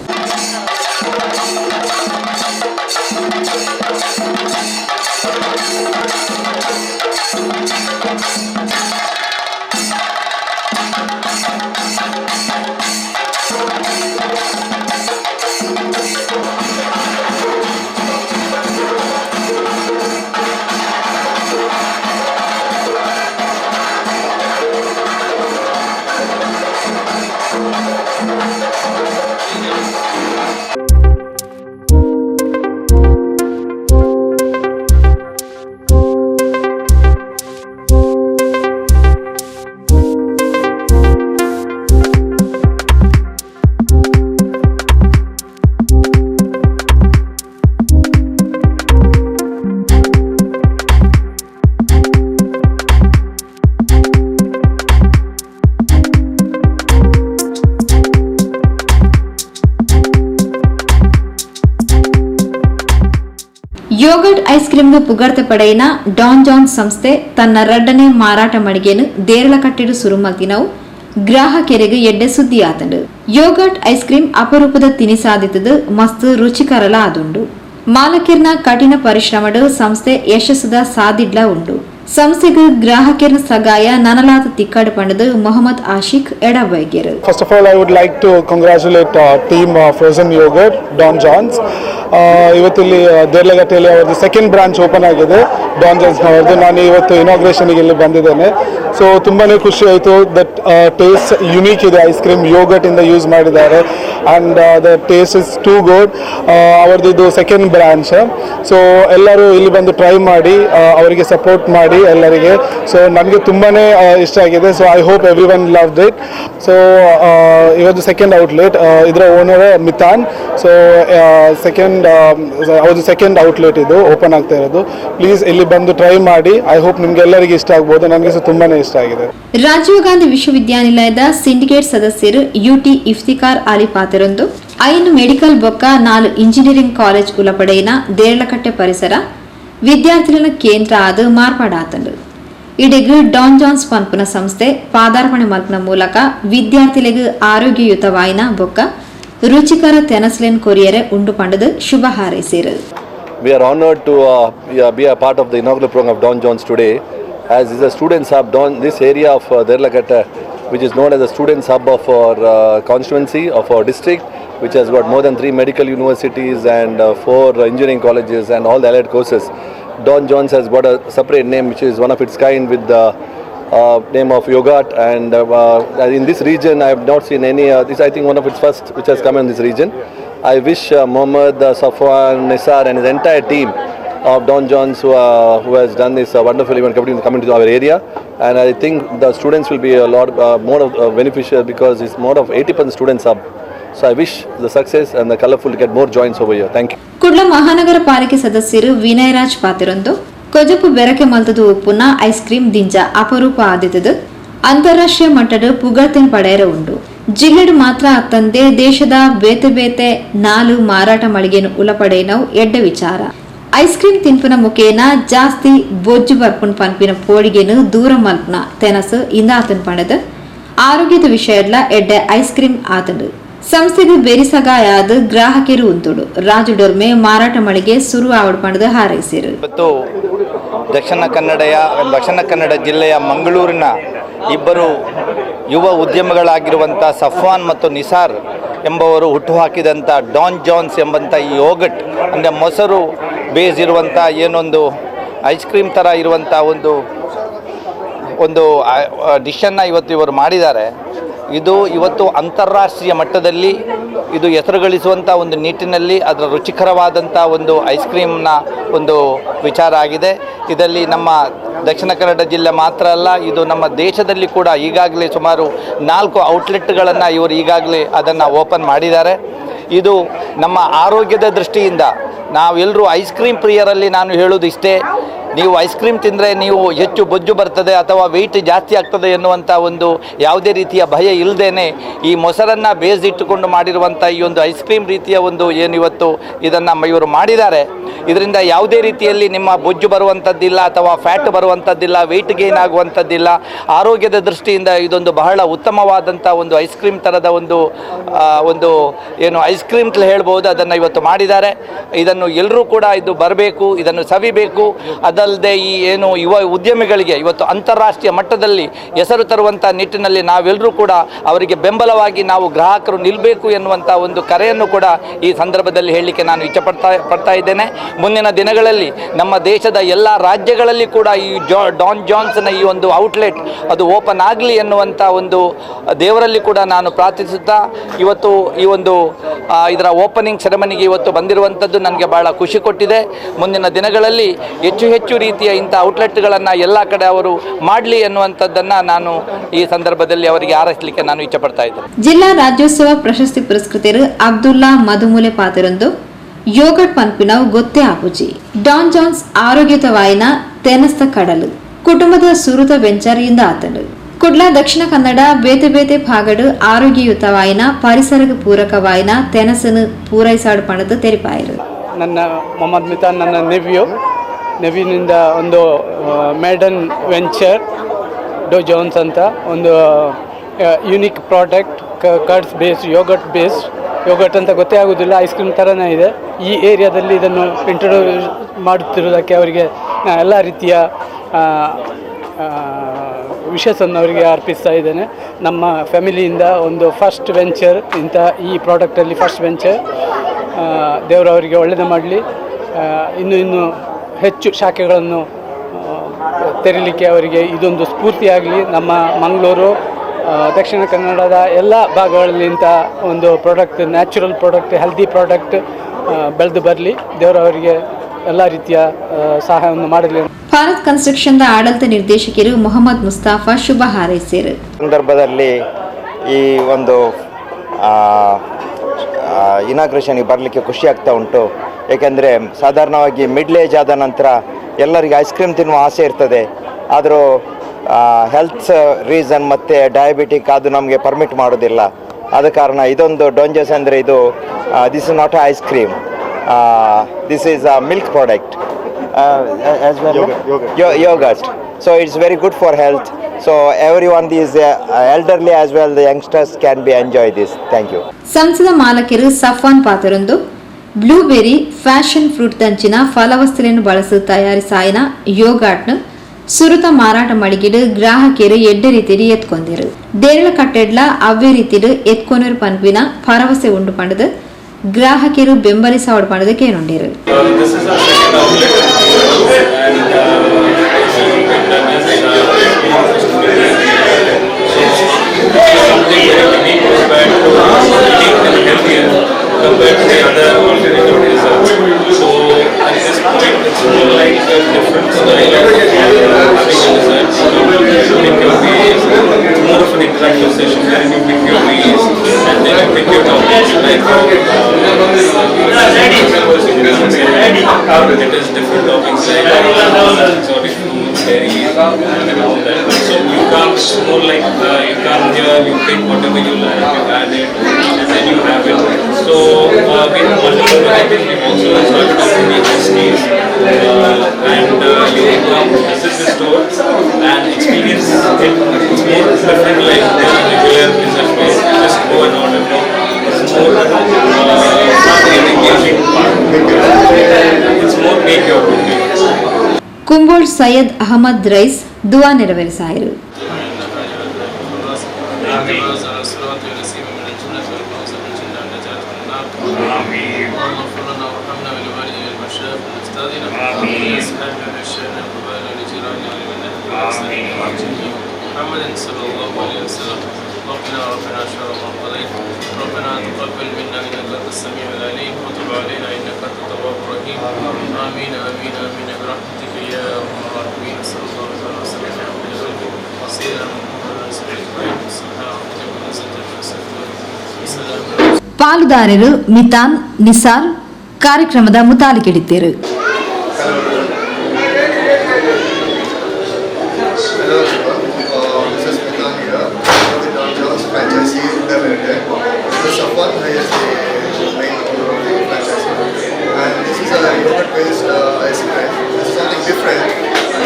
ಯೋಗರ್ಟ್ ಐಸ್ ಕ್ರೀಮ್ಗೆ ಪುಗರ್ತೆ ಪಡೆಯಿನ ಡಾನ್ ಜಾನ್ಸ್ ಸಂಸ್ಥೆ ತನ್ನ 2ನೇ ಮಾರಾಟ ಮಳಿಗೆಯನ್ನು ದೇರಳಕಟ್ಟೆಡು ಸುರುಮಲ್ತಿನವು ಗ್ರಾಹಕರಿಗೆ ಎಡ್ಡೆ ಸುದ್ದಿ ಆತಂಡು. ಯೋಗರ್ಟ್ ಐಸ್ ಕ್ರೀಮ್ ಅಪರೂಪದ ತಿನಿಸಾದಿತದು ಮಸ್ತ್ ರುಚಿಕರಲ ಆದುಂಡು. ಮಾಲಕಿರ್ನ ಕಠಿಣ ಪರಿಶ್ರಮಡು ಸಂಸ್ಥೆ ಯಶಸ್ಸುದ ಸಾದಿಡ್ಲ ಉಂಡು. ಸಂಸ್ಥೆಗೆ ಗ್ರಾಹಕರ ಸಗಾಯ ನನಲಾದ ತಿಕ್ಕಾಡು ಪಂಡದು Mohammed Ashiq ಎಡಬೈಗ್ಯರು. First of all, I would like to congratulate team Frozen Yogurt, Don John's. ಇವತ್ತಿಲ್ಲಿ ದೇರ್ಲಘಟ್ಟೆಯಲ್ಲಿ ಅವರದ್ದು ಸೆಕೆಂಡ್ ಬ್ರಾಂಚ್ ಓಪನ್ ಆಗಿದೆ ಡಾನ್ ಜಾನ್ಸ್ನವರದ್ದು. ನಾನು ಇವತ್ತು ಇನಾಗ್ರೇಷನ್ಗೆ ಇಲ್ಲಿ ಬಂದಿದ್ದೇನೆ. ಸೊ ತುಂಬಾ ಖುಷಿ ಆಯಿತು. ದಟ್ ಟೇಸ್ಟ್ ಯುನೀಕ್ ಇದೆ. ಐಸ್ ಕ್ರೀಮ್ ಯೋಗರ್ಟಿಂದ ಯೂಸ್ ಮಾಡಿದ್ದಾರೆ and the taste is too good. ಅವರದ್ದು ಇದು ಸೆಕೆಂಡ್ ಬ್ರಾಂಚ್. ಸೊ ಎಲ್ಲರೂ ಇಲ್ಲಿ ಬಂದು ಟ್ರೈ ಮಾಡಿ ಅವರಿಗೆ ಸಪೋರ್ಟ್ ಮಾಡಿ ಎಲ್ಲರಿಗೆ. ಸೊ ನನಗೆ ತುಂಬಾ ಇಷ್ಟ ಆಗಿದೆ. So I hope every one loved it. So ಇವತ್ತು ಸೆಕೆಂಡ್ ಔಟ್ಲೆಟ್, ಇದರ ಓನರ್ ಮಿತಾನ್. ಸೊ ಅವ್ರದ್ದು ಸೆಕೆಂಡ್ ಔಟ್ಲೆಟ್ ಇದು ಓಪನ್ ಆಗ್ತಾ ಇರೋದು. ಪ್ಲೀಸ್ ಇಲ್ಲಿ ಬಂದು ಟ್ರೈ ಮಾಡಿ. ಐ ಹೋಪ್ ನಿಮ್ಗೆ ಎಲ್ಲರಿಗೆ ಇಷ್ಟ ಆಗ್ಬೋದು. ನನಗೆ ಸಹ ತುಂಬಾನೇ ಇಷ್ಟ ಆಗಿದೆ. ರಾಜೀವ್ ಗಾಂಧಿ ವಿಶ್ವವಿದ್ಯಾನಿಲಯದ ಸಿಂಡಿಕೇಟ್ ಸದಸ್ಯರು ಯುಟಿ ಇಫ್ತಿಕಾರ್ ಅಲಿ ಪಾತಿರೊಂದು 5 ಮೆಡಿಕಲ್ ಬೊಕ್ಕ 4 ಇಂಜಿನಿಯರಿಂಗ್ ಕಾಲೇಜ್ ಉಲಪಡೆಯಿನ ದೇರ್ಲಕಟ್ಟೆ ಪರಿಸರ ವಿದ್ಯಾರ್ಥಿಗಳ ಕೇಂದ್ರ ಆದ ಮಾರ್ಪಾಡಾತಂಡು. ಇಡೆಗ್ ಡಾನ್ ಜಾನ್ಸ್ ಪನ್ಪುನ ಸಂಸ್ಥೆ ಪಾದಾರ್ಪಣೆ ಮಲ್ಪನ ಮೂಲಕ ವಿದ್ಯಾರ್ಥಿಗಳಿಗೆ ಆರೋಗ್ಯಯುತವಾಯಿನ ಬೊಕ್ಕ ರುಚಿಕರ ತೆನಸ್ಲೆನ್ ಕೊರಿಯರೆ ಉಂಡು ಪಂಡದು ಶುಭ ಹಾರೈಸಿರು. We are honored to be a part of the inaugural program of Don John's today, as is a students hub. This area of Derlakatta, which is known as the students hub of our constituency, of our district, which has got more than 3 medical universities and 4 engineering colleges and all the allied courses. Don John's has got a separate name, which is one of its kind, with the name of yogurt, and in this region I have not seen any this I think one of its first which has come in this region. I wish Mohammed, Safwan, Nisar and his entire team of Don John's who has done this wonderful event coming to our area, and I think the students will be a lot more beneficial because it's more of 80% students hub. So I wish the success and the colorful to get more joints over here. Thank you. Kudla ಮಹಾನಗರ ಪಾಲಿಕೆ ಸದಸ್ಯರು ವಿನಯರಾಜ್ ಪಾತಿರೊಂದು ಕೊಜಪು ಬೆರಕೆ ಮಲ್ತದು ಉಪ್ಪುನ ice cream ದಿಂಜ ಅಪರೂಪ ಆದಿತದು ಅಂತಾರಾಷ್ಟ್ರೀಯ ಮಟ್ಟದ ಪುಗಳ್ತಿನ ಪಡೆಯರ ಉಂಡು. ಜಿಲ್ಲೆಡು ಮಾತ್ರ ಅತ್ತಂದೆ ದೇಶದ ಬೇತೆ ಬೇತೆ 4 ಮಾರಾಟ ಮಳಿಗೆನು ಉಲಪಡೆಯನವು ಎಡ್ಡ ವಿಚಾರ. ಐಸ್ ಕ್ರೀಮ್ ತಿನ್ಪುನ ಮುಖೇನ ಜಾಸ್ತಿ ಬೊಜ್ಜು ಬರ್ಪುನ್ ಪನ್ಪಿನ ಪೋಡಿಗೆನು ದೂರ ಮಲ್ಪನ ತೆನಸು ಇಂದ ಆತನ್ ಪಡೆದು ಆರೋಗ್ಯದ ವಿಷಯಡ್ಲ ಎಡ್ಡ ಐಸ್ ಕ್ರೀಮ್ ಆತಂಡು. ಸಂಸ್ಥೆಗೆ ಬೇರಿಸಗಾಯಾದ ಗ್ರಾಹಕರು ಉಂಟುಡು ರಾಜು ಡೊರ್ಮೆ ಮಾರಾಟ ಮಳಿಗೆ ಶುರು ಆವಡ್ಪಣದ ಹಾರೈಸಿರು. ಇವತ್ತು ದಕ್ಷಿಣ ಕನ್ನಡ ಜಿಲ್ಲೆಯ ಮಂಗಳೂರಿನ ಇಬ್ಬರು ಯುವ ಉದ್ಯಮಿಗಳಾಗಿರುವಂಥ ಸಫ್ವಾನ್ ಮತ್ತು ನಿಸಾರ್ ಎಂಬವರು ಹುಟ್ಟುಹಾಕಿದಂಥ ಡಾನ್ ಜಾನ್ಸ್ ಎಂಬಂಥ ಈ ಯೋಗಟ್ ಅಂದರೆ ಮೊಸರು ಬೇಸ್ ಇರುವಂಥ ಏನೊಂದು ಐಸ್ ಕ್ರೀಮ್ ಥರ ಇರುವಂಥ ಒಂದು ಡಿಶನ್ನು ಇವತ್ತು ಇವರು ಮಾಡಿದ್ದಾರೆ. ಇದು ಇವತ್ತು ಅಂತಾರಾಷ್ಟ್ರೀಯ ಮಟ್ಟದಲ್ಲಿ ಇದು ಹೆಸರು ಗಳಿಸುವಂಥ ಒಂದು ನಿಟ್ಟಿನಲ್ಲಿ ಅದರ ರುಚಿಕರವಾದಂಥ ಒಂದು ಐಸ್ ಕ್ರೀಮ್ನ ಒಂದು ವಿಚಾರ ಆಗಿದೆ. ಇದರಲ್ಲಿ ನಮ್ಮ ದಕ್ಷಿಣ ಕನ್ನಡ ಜಿಲ್ಲೆ ಮಾತ್ರ ಅಲ್ಲ, ಇದು ನಮ್ಮ ದೇಶದಲ್ಲಿ ಕೂಡ ಈಗಾಗಲೇ ಸುಮಾರು 4 ಔಟ್ಲೆಟ್ಗಳನ್ನು ಇವರು ಈಗಾಗಲೇ ಅದನ್ನು ಓಪನ್ ಮಾಡಿದ್ದಾರೆ. ಇದು ನಮ್ಮ ಆರೋಗ್ಯದ ದೃಷ್ಟಿಯಿಂದ ನಾವೆಲ್ಲರೂ ಐಸ್ ಕ್ರೀಮ್ ಪ್ರಿಯರಲ್ಲಿ ನಾನು ಹೇಳೋದು ಇಷ್ಟೇ, ನೀವು ಐಸ್ ಕ್ರೀಮ್ ತಿಂದರೆ ನೀವು ಹೆಚ್ಚು ಬೊಜ್ಜು ಬರ್ತದೆ ಅಥವಾ ವೆಯ್ಟ್ ಜಾಸ್ತಿ ಆಗ್ತದೆ ಎನ್ನುವಂಥ ಒಂದು ಯಾವುದೇ ರೀತಿಯ ಭಯ ಇಲ್ಲದೇ ಈ ಮೊಸರನ್ನು ಬೇಯಿಸಿಟ್ಟುಕೊಂಡು ಮಾಡಿರುವಂಥ ಈ ಒಂದು ಐಸ್ ಕ್ರೀಮ್ ರೀತಿಯ ಒಂದು ಏನು ಇವತ್ತು ಇದನ್ನು ಇವರು ಮಾಡಿದ್ದಾರೆ, ಇದರಿಂದ ಯಾವುದೇ ರೀತಿಯಲ್ಲಿ ನಿಮ್ಮ ಬೊಜ್ಜು ಬರುವಂಥದ್ದಿಲ್ಲ ಅಥವಾ ಫ್ಯಾಟ್ ಬರುವಂಥದ್ದಿಲ್ಲ, ವೆಯ್ಟ್ ಗೇನ್ ಆಗುವಂಥದ್ದಿಲ್ಲ. ಆರೋಗ್ಯದ ದೃಷ್ಟಿಯಿಂದ ಇದೊಂದು ಬಹಳ ಉತ್ತಮವಾದಂಥ ಒಂದು ಐಸ್ ಕ್ರೀಮ್ ಥರದ ಒಂದು ಏನು ಐಸ್ ಕ್ರೀಮ್ ಹೇಳ್ಬೋದು, ಅದನ್ನು ಇವತ್ತು ಮಾಡಿದ್ದಾರೆ. ಇದನ್ನು ಎಲ್ಲರೂ ಕೂಡ ಇದು ಬರಬೇಕು, ಇದನ್ನು ಸವಿಬೇಕು. ಅದಲ್ಲದೆ ಈ ಏನು ಯುವ ಉದ್ಯಮಿಗಳಿಗೆ ಇವತ್ತು ಅಂತಾರಾಷ್ಟ್ರೀಯ ಮಟ್ಟದಲ್ಲಿ ಹೆಸರು ತರುವಂಥ ನಿಟ್ಟಿನಲ್ಲಿ ನಾವೆಲ್ಲರೂ ಕೂಡ ಅವರಿಗೆ ಬೆಂಬಲವಾಗಿ ನಾವು ಗ್ರಾಹಕರು ನಿಲ್ಲಬೇಕು ಎನ್ನುವಂಥ ಒಂದು ಕರೆಯನ್ನು ಕೂಡ ಈ ಸಂದರ್ಭದಲ್ಲಿ ಹೇಳಲಿಕ್ಕೆ ನಾನು ಇಚ್ಛಪಡ್ತಾ ಇದ್ದೇನೆ. ಮುಂದಿನ ದಿನಗಳಲ್ಲಿ ನಮ್ಮ ದೇಶದ ಎಲ್ಲ ರಾಜ್ಯಗಳಲ್ಲಿ ಕೂಡ ಈ ಡಾನ್ ಜಾನ್ಸ್ನ ಈ ಒಂದು ಔಟ್ಲೆಟ್ ಅದು ಓಪನ್ ಆಗಲಿ ಎನ್ನುವಂಥ ಒಂದು ದೇವರಲ್ಲಿ ಕೂಡ ನಾನು ಪ್ರಾರ್ಥಿಸುತ್ತಾ ಇವತ್ತು ಈ ಒಂದು ಇದರ ಓಪನಿಂಗ್ ಸೆರೆಮನಿಗೆ ಇವತ್ತು ಬಂದಿರುವಂಥದ್ದು ನನಗೆ ಭಾಳ ಖುಷಿ ಕೊಟ್ಟಿದೆ. ಮುಂದಿನ ದಿನಗಳಲ್ಲಿ ಹೆಚ್ಚು ರೀತಿಯ ಇಂಥ ಔಟ್ಲೆಟ್ಗಳನ್ನು ಎಲ್ಲ ಕಡೆ ಅವರು ಮಾಡಲಿ ಎನ್ನುವಂಥದ್ದನ್ನು ನಾನು ಈ ಸಂದರ್ಭದಲ್ಲಿ ಅವರಿಗೆ ಹಾರೈಸಲಿಕ್ಕೆ ನಾನು ಇಚ್ಛಪಡ್ತಾ ಇದ್ದೇನೆ. ಜಿಲ್ಲಾ ರಾಜ್ಯೋತ್ಸವ ಪ್ರಶಸ್ತಿ ಪುರಸ್ಕೃತರು ಅಬ್ದುಲ್ಲಾ ಮಧುಮೂಲೆ ಪಾತಿರೊಂದು ಯೋಗಟ್ ಪನ್ಪಿನವು ಗೊತ್ತೇ ಆಪುಜಿ ಡಾನ್ ಜಾನ್ಸ್ ಆರೋಗ್ಯತವಾಯಿನ ತೆನಸ್ತ ಕಡಲು ಕುಟುಂಬದ ಸುರುತ ವೆಂಚರಿಯಿಂದ ಆತಂಡು ಕುಡ್ಲ ದಕ್ಷಿಣ ಕನ್ನಡ ಬೇತೆ ಬೇತೆ ಭಾಗಡು ಆರೋಗ್ಯಯುತವಾಯಿನ ಪರಿಸರಕ್ಕೆ ಪೂರಕವಾಯಿನ ತೆನಸನ್ನು ಪೂರೈಸಾಡು ಪಣದು ತೆರಿಪಾಯಿರು. ನನ್ನ ಮೊಹಮ್ಮದ್ ಮಿತಾನ್ ನನ್ನ ನೆವಿನಿಂದ ಒಂದು ಮೇಡನ್ ವೆಂಚರ್ ಡೋ ಜಾನ್ಸ್ ಅಂತ ಒಂದು unique product curds based yoghurt ಅಂತ ಗೊತ್ತೇ ಆಗೋದಿಲ್ಲ, ಐಸ್ ಕ್ರೀಮ್ ಥರನೇ ಇದೆ. ಈ ಏರಿಯಾದಲ್ಲಿ ಇದನ್ನು ಇಂಟ್ರೊಡ್ಯೂಸ್ ಮಾಡುತ್ತಿರುವುದಕ್ಕೆ ಅವರಿಗೆ ಎಲ್ಲ ರೀತಿಯ ವಿಶಸ್ಸನ್ನು ಅವರಿಗೆ ಅರ್ಪಿಸ್ತಾ ಇದ್ದೇನೆ. ನಮ್ಮ ಫ್ಯಾಮಿಲಿಯಿಂದ ಒಂದು ಫಸ್ಟ್ ವೆಂಚರ್ ಈ ಪ್ರಾಡಕ್ಟಲ್ಲಿ ಫಸ್ಟ್ ವೆಂಚರ್. ದೇವರು ಅವರಿಗೆ ಒಳ್ಳೆಯದು ಮಾಡಲಿ. ಇನ್ನೂ ಹೆಚ್ಚು ಶಾಖೆಗಳನ್ನು ತೆರೀಲಿಕ್ಕೆ ಅವರಿಗೆ ಇದೊಂದು ಸ್ಫೂರ್ತಿಯಾಗಲಿ. ನಮ್ಮ ಮಂಗಳೂರು, ದಕ್ಷಿಣ ಕನ್ನಡದ ಎಲ್ಲ ಭಾಗಗಳಲ್ಲಿ ಇಂಥ ಒಂದು product, natural product, healthy product ಬೆಳೆದು ಬರಲಿ. ದೇವರು ಅವರಿಗೆ ಎಲ್ಲ ರೀತಿಯ ಸಹಾಯವನ್ನು ಮಾಡಲಿ. ಭಾರತ್ ಕನ್ಸ್ಟ್ರಕ್ಷನ್ ಆಡಳಿತ ನಿರ್ದೇಶಕರು ಮೊಹಮ್ಮದ್ ಮುಸ್ತಾಫಾ ಶುಭ ಹಾರೈಸಿದರು. ಸಂದರ್ಭದಲ್ಲಿ ಈ ಒಂದು ಇನಾಗ್ರೇಷನ್ಗೆ ಬರಲಿಕ್ಕೆ ಖುಷಿ ಆಗ್ತಾ ಉಂಟು. ಏಕೆಂದರೆ ಸಾಧಾರಣವಾಗಿ ಮಿಡ್ಲ್ ಏಜ್ ಆದ ನಂತರ ಎಲ್ಲರಿಗೆ ಐಸ್ ಕ್ರೀಮ್ ತಿನ್ನುವ ಆಸೆ ಇರ್ತದೆ. ಆದರೂ ಹೆಲ್ತ್ ರೀಸನ್ ಮತ್ತು ಡಯಾಬಿಟಿಕ್ ಅದು ನಮಗೆ ಪರ್ಮಿಟ್ ಮಾಡೋದಿಲ್ಲ. ಆದ ಕಾರಣ ಇದೊಂದು ಡಾಂಜಸ್ ಅಂದರೆ ಇದು this is not a ice cream, this is a milk product as well yogurt. So it's very good for health. So everyone, these elderly as well, the youngsters can be enjoy this. Thank you. ಸಂಸದ ಮಾಲಕರು ಸಫಾನ್ ಪಾತರೊಂದು blueberry passion fruit ದಂಚಿನ ಫಲವಸ್ತುಗಳನ್ನು ಬಳಸಿ ತಯಾರಿಸಾಯಿನ ಯೋಗಾಟ್ನು ಸುರುತ ಮಾರಾಟ ಮಾಡಿಗಿಡು ಗ್ರಾಹಕರು ಎಡ್ಡೆ ರೀತಿಯಲ್ಲಿ ಎತ್ಕೊಂದಿರು. ದೇರಳ ಕಟ್ಟೆಡ್ಲ ಅವೇ ರೀತಿಲು ಎತ್ಕೊಂಡರು ಪನ್ಪಿನ ಭರವಸೆ ಉಂಟು ಪಂಡದು ಗ್ರಾಹಕರು ಬೆಂಬಲಿಸವಡು ಪಂಡದು ಕೇನುಂಡಿರು. compared to the other alternative desserts. So at this point it's more like a different style of having a dessert. So you pick your ways, it's more of an interactive session where you pick your ways and then you pick your toppings. Like it is different toppings like exotic fruits, berries and all that. So you come, it's more like you come here, you pick whatever you like, you add it and then you have it. So we have multiple varieties. We've also started off with the iced and you can come visit the store and experience it. It's more different like the regular dessert place. Just go and order it. It's more engaging part. It's more make your own way. Kumbol Syed Ahmed ರೈಸ್ ದುವಾ ನೆರವೇರಿಸಾಯಿರು. محمد صلى الله عليه وسلم ربنا شر ما قضيت ربنا تقبل منا انك انت السميع العليم وتب علينا انك انت التواب الرحيم امين امين امين برحمتك يا ارحم الراحمين صلى الله عليه وسلم سيدنا محمد ಪಾಲುದಾರರು ಮಿತಾನ್ ನಿಸಾರ್ ಕಾರ್ಯಕ್ರಮದ ಮುತಾಲಿಕೆಡಿದ್ದರು.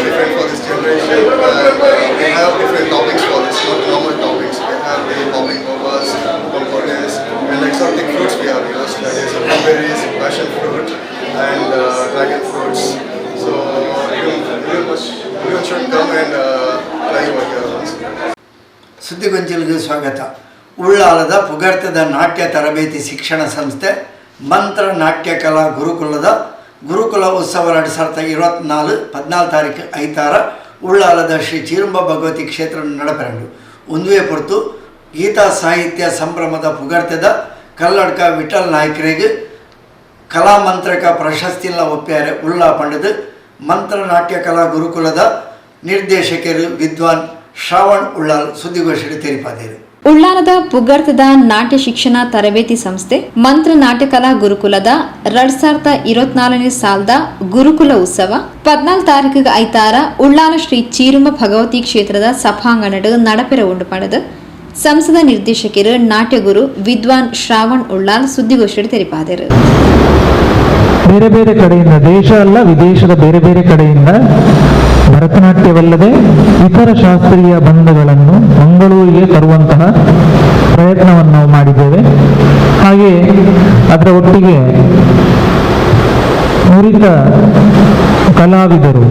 Different for this generation. We have different toppings for this, not normal toppings. We have the popping bobas, compotes, and exotic fruits we have used. That is blueberries, passion fruit, and dragon fruits. So everyone should come and try over here once. ಸುದ್ದಿಗೊಂಚಲಿಗೆ ಸ್ವಾಗತ. ಉಳ್ಳಾಲದ ಪುಗರ್ತದ ನಾಟ್ಯ ತರಬೇತಿ ಶಿಕ್ಷಣ ಸಂಸ್ಥೆ ಮಂತ್ರ ನಾಟ್ಯ ಕಲಾ ಗುರುಕುಲದ ಗುರುಕುಲ ಉತ್ಸವ 2024 14 ತಾರೀಕು ಐತಾರ ಉಳ್ಳಾಲದ ಶ್ರೀ ಚೀರುಂಬ ಭಗವತಿ ಕ್ಷೇತ್ರ ನಡಪೆರಂಡು ಒಂದುವೆ ಪೊರ್ತು ಗೀತಾ ಸಾಹಿತ್ಯ ಸಂಭ್ರಮದ ಪುಗರ್ತದ ಕಲ್ಲಡ್ಕ ವಿಠಲ್ ನಾಯ್ಕರಿಗೆ ಕಲಾಮಂತ್ರಕ ಪ್ರಶಸ್ತಿಲ್ಲ ಒಪ್ಪ್ಯಾರೆ ಉಳ್ಳಾ ಪಂಡದು ಮಂತ್ರ ನಾಟ್ಯ ಕಲಾ ಗುರುಕುಲದ ನಿರ್ದೇಶಕರು ವಿದ್ವಾನ್ ಶ್ರಾವಣ್ ಉಳ್ಳಾಲ್ ಸುದ್ದಿಗೋಷ್ಠಿ ತೆರಿಪಾದರು. ಉಳ್ಳಾಲದ ಪುಗರ್ತದ ನಾಟ್ಯ ಶಿಕ್ಷಣ ತರಬೇತಿ ಸಂಸ್ಥೆ ಮಂತ್ರ ನಾಟ್ಯ ಕಲಾ ಗುರುಕುಲದ 2024ನೇ ಸಾಲದ ಗುರುಕುಲ ಉತ್ಸವ 14 ತಾರೀಕಿಗೆ ಐತಾರ ಉಳ್ಳಾಲ ಶ್ರೀ ಚೀರುಂಬ ಭಗವತಿ ಕ್ಷೇತ್ರದ ಸಭಾಂಗಣಡು ನಡಪೆರ ಉಂಡು ಪಡೆದು ಸಂಸದ ನಿರ್ದೇಶಕರು ನಾಟ್ಯಗುರು ವಿದ್ವಾನ್ ಶ್ರಾವಣ್ ಉಳ್ಳಾಲ್ ಸುದ್ದಿಗೋಷ್ಠಿ ತೆರಿಪಾದರು. ಬೇರೆ ಬೇರೆ ಕಡೆಯಿಂದ, ದೇಶ ಅಲ್ಲ ವಿದೇಶದ ಬೇರೆ ಬೇರೆ ಕಡೆಯಿಂದ ಭರತನಾಟ್ಯವಲ್ಲದೆ ಇತರ ಶಾಸ್ತ್ರೀಯ ಬಂಧಗಳನ್ನು ಮಂಗಳೂರಿಗೆ ತರುವಂತಹ ಪ್ರಯತ್ನವನ್ನು ನಾವು ಮಾಡಿದ್ದೇವೆ. ಹಾಗೆ ಅದರ ಒಟ್ಟಿಗೆ ನುರಿತ ಕಲಾವಿದರು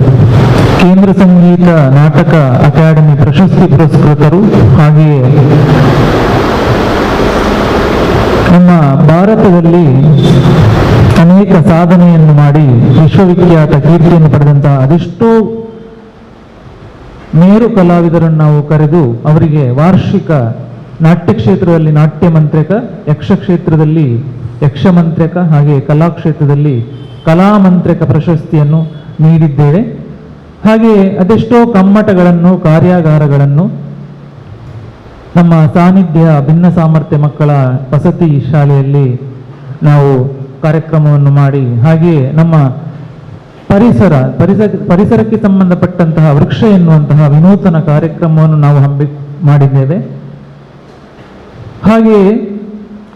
ಕೇಂದ್ರ ಸಂಗೀತ ನಾಟಕ ಅಕಾಡೆಮಿ ಪ್ರಶಸ್ತಿ ಪುರಸ್ಕೃತರು. ಹಾಗೆಯೇ ನಮ್ಮ ಭಾರತದಲ್ಲಿ ಅನೇಕ ಸಾಧನೆಯನ್ನು ಮಾಡಿ ವಿಶ್ವವಿಖ್ಯಾತ ಕೀರ್ತಿಯನ್ನು ಪಡೆದಂತಹ ಅದೆಷ್ಟೋ ಮೇರು ಕಲಾವಿದರನ್ನು ನಾವು ಕರೆದು ಅವರಿಗೆ ವಾರ್ಷಿಕ ನಾಟ್ಯ ಕ್ಷೇತ್ರದಲ್ಲಿ ನಾಟ್ಯ ಮಂತ್ರಕ, ಯಕ್ಷ ಕ್ಷೇತ್ರದಲ್ಲಿ ಯಕ್ಷ ಮಂತ್ರಕ, ಹಾಗೆ ಕಲಾಕ್ಷೇತ್ರದಲ್ಲಿ ಕಲಾಮಂತ್ರಕ ಪ್ರಶಸ್ತಿಯನ್ನು ನೀಡಿದ್ದೇವೆ. ಹಾಗೆಯೇ ಅದೆಷ್ಟೋ ಕಮ್ಮಟಗಳನ್ನು, ಕಾರ್ಯಾಗಾರಗಳನ್ನು ನಮ್ಮ ಸಾನ್ನಿಧ್ಯ ಭಿನ್ನ ಸಾಮರ್ಥ್ಯ ಮಕ್ಕಳ ವಸತಿ ಶಾಲೆಯಲ್ಲಿ ನಾವು ಕಾರ್ಯಕ್ರಮವನ್ನು ಮಾಡಿ, ಹಾಗೆಯೇ ನಮ್ಮ ಪರಿಸರಕ್ಕೆ ಸಂಬಂಧಪಟ್ಟಂತಹ ವೃಕ್ಷ ಎನ್ನುವಂತಹ ವಿನೂತನ ಕಾರ್ಯಕ್ರಮವನ್ನು ನಾವು ಮಾಡಿದ್ದೇವೆ. ಹಾಗೆಯೇ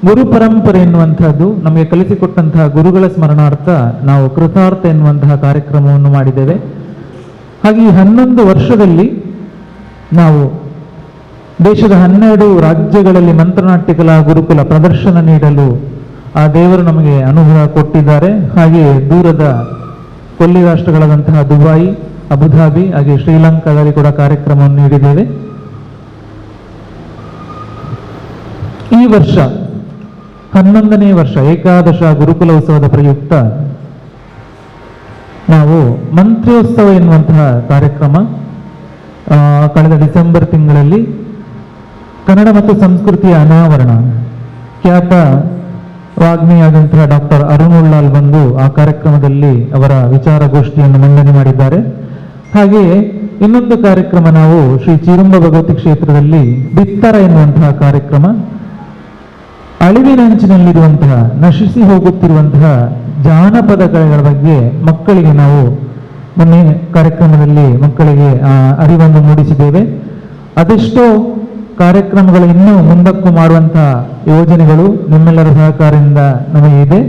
ಗುರು ಪರಂಪರೆ ಎನ್ನುವಂತಹದ್ದು ನಮಗೆ ಕಲಿಸಿಕೊಟ್ಟಂತಹ ಗುರುಗಳ ಸ್ಮರಣಾರ್ಥ ನಾವು ಕೃತಾರ್ಥ ಎನ್ನುವಂತಹ ಕಾರ್ಯಕ್ರಮವನ್ನು ಮಾಡಿದ್ದೇವೆ. ಹಾಗೆ ಈ 11 ವರ್ಷದಲ್ಲಿ ನಾವು ದೇಶದ 12 ರಾಜ್ಯಗಳಲ್ಲಿ ಮಂತ್ರನಾಟ್ಯ ಕಲಾ ಗುರುಕುಲ ಪ್ರದರ್ಶನ ನೀಡಲು ಆ ದೇವರು ನಮಗೆ ಅನುಗ್ರಹ ಕೊಟ್ಟಿದ್ದಾರೆ. ಹಾಗೆಯೇ ದೂರದ ಕೊಲ್ಲಿ ರಾಷ್ಟ್ರಗಳಾದಂತಹ ದುಬೈ, ಅಬುಧಾಬಿ, ಹಾಗೆ ಶ್ರೀಲಂಕಾದಲ್ಲಿ ಕೂಡ ಕಾರ್ಯಕ್ರಮವನ್ನು ನೀಡಿದ್ದೇವೆ. ಈ ವರ್ಷ 11ನೇ ವರ್ಷ ಏಕಾದಶ ಗುರುಕುಲ ಉತ್ಸವದ ಪ್ರಯುಕ್ತ ನಾವು ಮಂತ್ರೋತ್ಸವ ಎನ್ನುವಂತಹ ಕಾರ್ಯಕ್ರಮ ಕಳೆದ ಡಿಸೆಂಬರ್ ತಿಂಗಳಲ್ಲಿ ಕನ್ನಡ ಮತ್ತು ಸಂಸ್ಕೃತಿಯ ಅನಾವರಣ ಖ್ಯಾತ ವಾಗ್ಮಿಯಾದಂತಹ ಡಾಕ್ಟರ್ ಅರುಣ್ ಉಳ್ಳಾಲ್ ಬಂದು ಆ ಕಾರ್ಯಕ್ರಮದಲ್ಲಿ ಅವರ ವಿಚಾರಗೋಷ್ಠಿಯನ್ನು ಮಂಡನೆ ಮಾಡಿದ್ದಾರೆ. ಹಾಗೆಯೇ ಇನ್ನೊಂದು ಕಾರ್ಯಕ್ರಮ ನಾವು ಶ್ರೀ ಚಿರುಂಬ ಭಗವತಿ ಕ್ಷೇತ್ರದಲ್ಲಿ ಬಿತ್ತರ ಎನ್ನುವಂತಹ ಕಾರ್ಯಕ್ರಮ, ಅಳಿವಿನಂಚಿನಲ್ಲಿರುವಂತಹ ನಶಿಸಿ ಹೋಗುತ್ತಿರುವಂತಹ ಜಾನಪದಗಳ ಬಗ್ಗೆ ಮಕ್ಕಳಿಗೆ ನಾವು ಮೊನ್ನೆ ಕಾರ್ಯಕ್ರಮದಲ್ಲಿ ಮಕ್ಕಳಿಗೆ ಅರಿವನ್ನು ಮೂಡಿಸಿದ್ದೇವೆ. ಅದೆಷ್ಟೋ ಕಾರ್ಯಕ್ರಮಗಳು ಇನ್ನೂ ಮುಂದಕ್ಕೂ ಮಾಡುವಂತಹ ಯೋಜನೆಗಳು ನಿಮ್ಮೆಲ್ಲರ ಸಹಕಾರದಿಂದ ನಮಗೆ ಇದೆ.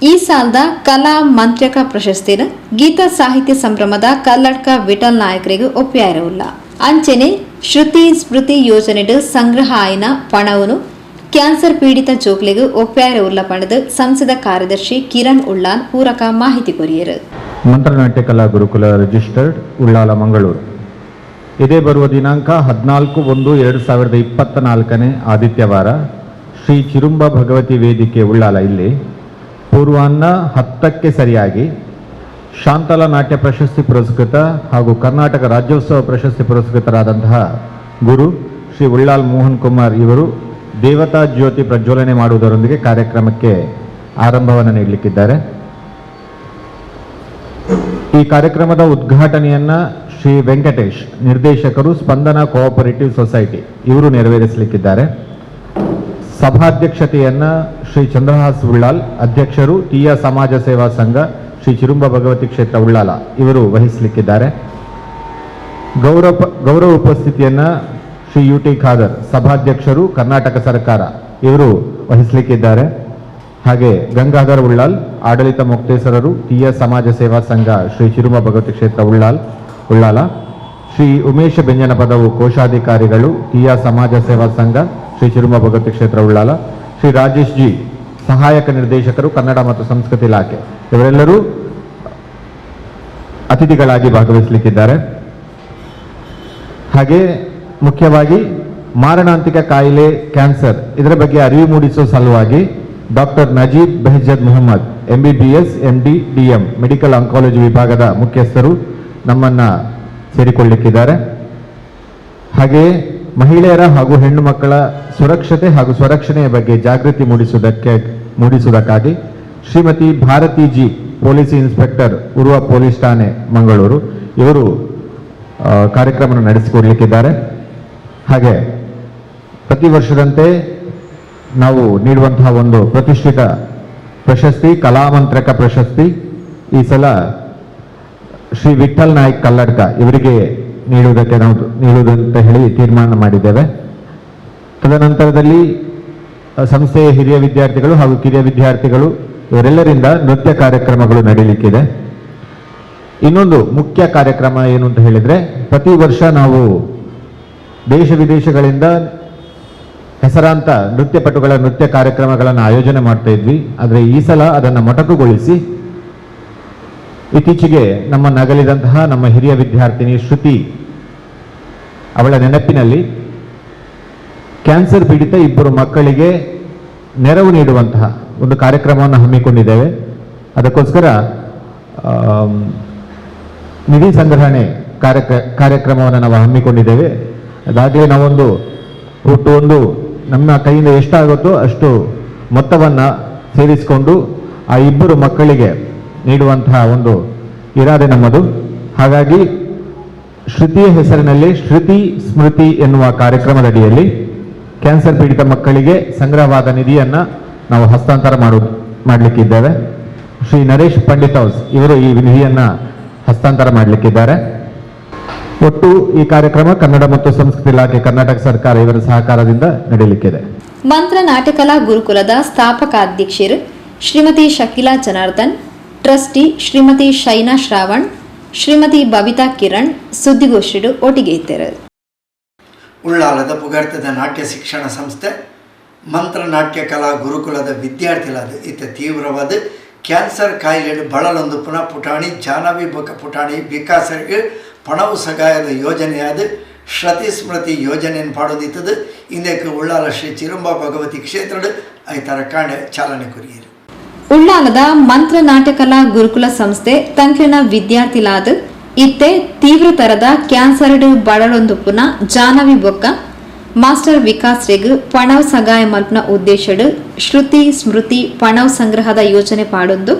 ಈ ಸಾಲದ ಕಲಾ ಮಂತ್ರಕ ಪ್ರಶಸ್ತಿನ ಗೀತ ಸಾಹಿತ್ಯ ಸಂಭ್ರಮದ ಕಲ್ಲಡ್ಕ ವಿಠಲ್ ನಾಯಕರಿಗೆ ಒಪ್ಪಿಯಾರವಿಲ್ಲ. ಅಂಚೆನೆ ಶ್ರುತಿ ಸ್ಮೃತಿ ಯೋಜನೆಡು ಸಂಗ್ರಹ ಆಯ್ನ ಪಣವನ್ನು ಕ್ಯಾನ್ಸರ್ ಪೀಡಿತ ಜೋಕ್ಲೆಗೂ ಒಪ್ಪಿಯಾರವಿಲ್ಲ ಪಣದು ಸಂಸದ ಕಾರ್ಯದರ್ಶಿ ಕಿರಣ್ ಉಳ್ಳಾಲ್ ಪೂರಕ ಮಾಹಿತಿ ಕೊರಿಯರು. ಮಂತ್ರನಾಟ್ಯ ಕಲಾ ಗುರುಕುಲ ರಿಜಿಸ್ಟರ್ಡ್ ಉಳ್ಳಾಲ ಮಂಗಳೂರು. ಇದೇ ಬರುವ ದಿನಾಂಕ 14/1/2024 ಆದಿತ್ಯವಾರ ಶ್ರೀ ಚಿರುಂಬ ಭಗವತಿ ವೇದಿಕೆ ಉಳ್ಳಾಲ ಇಲ್ಲಿ ಪೂರ್ವಾಹ್ನ 10ಕ್ಕೆ ಸರಿಯಾಗಿ ಶಾಂತಲಾ ನಾಟ್ಯ ಪ್ರಶಸ್ತಿ ಪುರಸ್ಕೃತ ಹಾಗೂ ಕರ್ನಾಟಕ ರಾಜ್ಯೋತ್ಸವ ಪ್ರಶಸ್ತಿ ಪುರಸ್ಕೃತರಾದಂತಹ ಗುರು ಶ್ರೀ ಉಳ್ಳಾಲ್ ಮೋಹನ್ ಕುಮಾರ್ ಇವರು ದೇವತಾ ಜ್ಯೋತಿ ಪ್ರಜ್ವಲನೆ ಮಾಡುವುದರೊಂದಿಗೆ ಕಾರ್ಯಕ್ರಮಕ್ಕೆ ಆರಂಭವನ್ನು ನೀಡಲಿಕ್ಕಿದ್ದಾರೆ. ಈ ಕಾರ್ಯಕ್ರಮದ ಉದ್ಘಾಟನೆಯನ್ನ ಶ್ರೀ ವೆಂಕಟೇಶ್, ನಿರ್ದೇಶಕರು, ಸ್ಪಂದನ ಕೋಆಪರೇಟಿವ್ ಸೊಸೈಟಿ ಇವರು ನೆರವೇರಿಸಲಿಕ್ಕಿದ್ದಾರೆ. ಸಭಾಧ್ಯಕ್ಷತೆಯನ್ನ ಶ್ರೀ ಚಂದ್ರಹಾಸ್ ಉಳ್ಳಾಲ್, ಅಧ್ಯಕ್ಷರು ತೀಯ ಸಮಾಜ ಸೇವಾ ಸಂಘ ಶ್ರೀ ಚಿರುಂಬ ಭಗವತಿ ಕ್ಷೇತ್ರ ಉಳ್ಳಾಲ ಇವರು ವಹಿಸಲಿಕ್ಕಿದ್ದಾರೆ. ಗೌರವ ಉಪಸ್ಥಿತಿಯನ್ನ ಶ್ರೀ UT ಖಾದರ್, ಸಭಾಧ್ಯಕ್ಷರು, ಕರ್ನಾಟಕ ಸರ್ಕಾರ ಇವರು ವಹಿಸಲಿಕ್ಕಿದ್ದಾರೆ. ಹಾಗೆ ಗಂಗಾಧರ್ ಉಳ್ಳಾಲ್, ಆಡಳಿತ ಮುಕ್ತೇಸರರು, ತೀಯ ಸಮಾಜ ಸೇವಾ ಸಂಘ ಶ್ರೀ ಚಿರುಂಬ ಭಗವತಿ ಕ್ಷೇತ್ರ ಉಳ್ಳಾಲ. ಶ್ರೀ ಉಮೇಶ ಬೆಂಜನ ಪದವು ಕೋಶಾಧಿಕಾರಿಗಳು, ತೀಯ ಸಮಾಜ ಸೇವಾ ಸಂಘ ಶ್ರೀ ಚಿರುಂಬ ಭಗವತಿ ಕ್ಷೇತ್ರ ಉಳ್ಳಾಲ. ಶ್ರೀ ರಾಜೇಶ್ ಜಿ, ಸಹಾಯಕ ನಿರ್ದೇಶಕರು, ಕನ್ನಡ ಮತ್ತು ಸಂಸ್ಕೃತಿ ಇಲಾಖೆ ಇವರೆಲ್ಲರೂ ಅತಿಥಿಗಳಾಗಿ ಭಾಗವಹಿಸಲಿಕ್ಕಿದ್ದಾರೆ. ಹಾಗೆ ಮುಖ್ಯವಾಗಿ ಮಾರಣಾಂತಿಕ ಕಾಯಿಲೆ ಕ್ಯಾನ್ಸರ್ ಇದರ ಬಗ್ಗೆ ಅರಿವು ಮೂಡಿಸುವ ಸಲುವಾಗಿ doctor Najeeb Behzad Mohammed MBBS MD DM medical oncology ವಿಭಾಗದ ಮುಖ್ಯಸ್ಥರು ನಮ್ಮನ್ನ ಸೇರಿಕೊಳ್ಳಲಿಕ್ಕಿದ್ದಾರೆ. ಹಾಗೆಯೇ ಮಹಿಳೆಯರ ಹಾಗೂ ಹೆಣ್ಣು ಮಕ್ಕಳ ಸುರಕ್ಷತೆ ಹಾಗೂ ಸ್ವರಕ್ಷಣೆಯ ಬಗ್ಗೆ ಜಾಗೃತಿ ಮೂಡಿಸುವುದಕ್ಕಾಗಿ Shrimati Bharathi ji, police inspector, Urva police ಠಾಣೆ ಮಂಗಳೂರು ಇವರು ಕಾರ್ಯಕ್ರಮ ನಡೆಸಿಕೊಡಲಿಕ್ಕಿದ್ದಾರೆ. ಹಾಗೆ ಪ್ರತಿ ವರ್ಷದಂತೆ ನಾವು ನೀಡುವಂತಹ ಒಂದು ಪ್ರತಿಷ್ಠಿತ ಪ್ರಶಸ್ತಿ ಕಲಾಮಂತ್ರಕ ಪ್ರಶಸ್ತಿ ಈ ಸಲ ಶ್ರೀ ವಿಠಲ್ ನಾಯ್ಕ್ ಕಲ್ಲಡ್ಕ ಇವರಿಗೆ ನೀಡುವುದಂತ ಹೇಳಿ ತೀರ್ಮಾನ ಮಾಡಿದ್ದೇವೆ. ತದನಂತರದಲ್ಲಿ ಸಂಸ್ಥೆಯ ಹಿರಿಯ ವಿದ್ಯಾರ್ಥಿಗಳು ಹಾಗೂ ಕಿರಿಯ ವಿದ್ಯಾರ್ಥಿಗಳು ಇವರೆಲ್ಲರಿಂದ ನೃತ್ಯ ಕಾರ್ಯಕ್ರಮಗಳು ನಡೆಯಲಿಕ್ಕಿದೆ. ಇನ್ನೊಂದು ಮುಖ್ಯ ಕಾರ್ಯಕ್ರಮ ಏನು ಅಂತ ಹೇಳಿದ್ರೆ, ಪ್ರತಿ ವರ್ಷ ನಾವು ದೇಶ ವಿದೇಶಗಳಿಂದ ಹೆಸರಾಂತ ನೃತ್ಯಪಟುಗಳ ನೃತ್ಯ ಕಾರ್ಯಕ್ರಮಗಳನ್ನು ಆಯೋಜನೆ ಮಾಡ್ತಾ ಇದ್ವಿ. ಆದರೆ ಈ ಸಲ ಅದನ್ನು ಮೊಟಕುಗೊಳಿಸಿ ಇತ್ತೀಚೆಗೆ ನಮ್ಮ ನಗಲಿದಂತಹ ನಮ್ಮ ಹಿರಿಯ ವಿದ್ಯಾರ್ಥಿನಿ ಶ್ರುತಿ ಅವಳ ನೆನಪಿನಲ್ಲಿ ಕ್ಯಾನ್ಸರ್ ಪೀಡಿತ ಇಬ್ಬರು ಮಕ್ಕಳಿಗೆ ನೆರವು ನೀಡುವಂತಹ ಒಂದು ಕಾರ್ಯಕ್ರಮವನ್ನು ಹಮ್ಮಿಕೊಂಡಿದ್ದೇವೆ. ಅದಕ್ಕೋಸ್ಕರ ನಿಧಿ ಸಂಗ್ರಹಣೆ ಕಾರ್ಯಕ್ರಮವನ್ನು ನಾವು ಹಮ್ಮಿಕೊಂಡಿದ್ದೇವೆ. ಅದಾಗಲೇ ನಾವೊಂದು ಒಂದು ನಮ್ಮ ಕೈಯಿಂದ ಎಷ್ಟಾಗುತ್ತೋ ಅಷ್ಟು ಮೊತ್ತವನ್ನು ಸೇರಿಸಿಕೊಂಡು ಆ ಇಬ್ಬರು ಮಕ್ಕಳಿಗೆ ನೀಡುವಂತಹ ಒಂದು ಇರಾದೆ ನಮ್ಮದು. ಹಾಗಾಗಿ ಶ್ರುತಿಯ ಹೆಸರಿನಲ್ಲಿ ಶ್ರುತಿ ಸ್ಮೃತಿ ಎನ್ನುವ ಕಾರ್ಯಕ್ರಮದಡಿಯಲ್ಲಿ ಕ್ಯಾನ್ಸರ್ ಪೀಡಿತ ಮಕ್ಕಳಿಗೆ ಸಂಗ್ರಹವಾದ ನಿಧಿಯನ್ನು ನಾವು ಹಸ್ತಾಂತರ ಮಾಡಲಿಕ್ಕಿದ್ದೇವೆ. ಶ್ರೀ ನರೇಶ್ ಪಂಡಿತ್ ಹೌಸ್ ಇವರು ಈ ನಿಧಿಯನ್ನು ಹಸ್ತಾಂತರ ಮಾಡಲಿಕ್ಕಿದ್ದಾರೆ. ಒಟ್ಟು ಈ ಕಾರ್ಯಕ್ರಮ ಕನ್ನಡ ಮತ್ತು ಸಂಸ್ಕೃತಿ ಇಲಾಖೆ ಕರ್ನಾಟಕ ಸರ್ಕಾರ ಇವರ ಸಹಕಾರದಿಂದ ನಡೆಯಲಿಕ್ಕಿದೆ. ಮಂತ್ರ ನಾಟ್ಯಕಲಾ ಗುರುಕುಲದ ಸ್ಥಾಪಕ ಅಧ್ಯಕ್ಷರು ಶ್ರೀಮತಿ ಶಕಿಲಾ ಜನಾರ್ದನ್, ಟ್ರಸ್ಟಿ ಶ್ರೀಮತಿ ಶೈನಾ ಶ್ರಾವಣ್, ಶ್ರೀಮತಿ ಬಬಿತಾ ಕಿರಣ್ ಸುದ್ದಿಗೋಷ್ಠಿಡು ಒಟ್ಟಿಗೆ ಇದ್ದರು. ಉಳ್ಳಾಲದ ಪುಗಾರ್ತದ ನಾಟ್ಯ ಶಿಕ್ಷಣ ಸಂಸ್ಥೆ ಮಂತ್ರ ನಾಟ್ಯ ಕಲಾ ಗುರುಕುಲದ ವಿದ್ಯಾರ್ಥಿಗಳಾದ ಈತ ತೀವ್ರವಾದ ಕ್ಯಾನ್ಸರ್ ಕಾಯಿಲೆ ಬಳಲೊಂದು ಪುನಃ ಪುಟಾಣಿ ಜಾನವಿ ಬೊಕ್ಕ ಪುಟಾಣಿ ವಿಕಾಸರಿಗೆ ಪಣವು ಸಗಾಯದ ಯೋಜನೆಯಾದ ಶ್ರುತಿ ಸ್ಮೃತಿ ಯೋಜನೆಯನ್ನು ಪಾಡೋದಿತ್ತದು. ಇಂದಕ್ಕೆ ಉಳ್ಳಾಲ ಶ್ರೀ ಚಿರಂಬ ಭಗವತಿ ಕ್ಷೇತ್ರದ ಐತರ ಕಾಂಡೆ ಚಾಲನೆ ಕೊರಿಯರು. ಉಳ್ಳಾಲದ ಮಂತ್ರ ನಾಟ್ಯಕಲಾ ಗುರುಕುಲ ಸಂಸ್ಥೆ ತಂಕ್ಲಿನ ವಿದ್ಯಾರ್ಥಿಲಾದ ಇತ್ತೆ ತೀವ್ರ ತರದ ಕ್ಯಾನ್ಸರ್ ಬಳಲೊಂದು ಪುನಃ ಜಾನವಿ ಬೊಕ್ಕ ಮಾಸ್ಟರ್ ವಿಕಾಸ್ ರೆಗ್ ಪಣವ್ ಸಗಾಯ ಮಲ್ಪನ ಉದ್ದೇಶಡು ಶ್ರುತಿ ಸ್ಮೃತಿ ಪಣವ್ ಸಂಗ್ರಹದ ಯೋಜನೆ ಪಾಡೊಂದು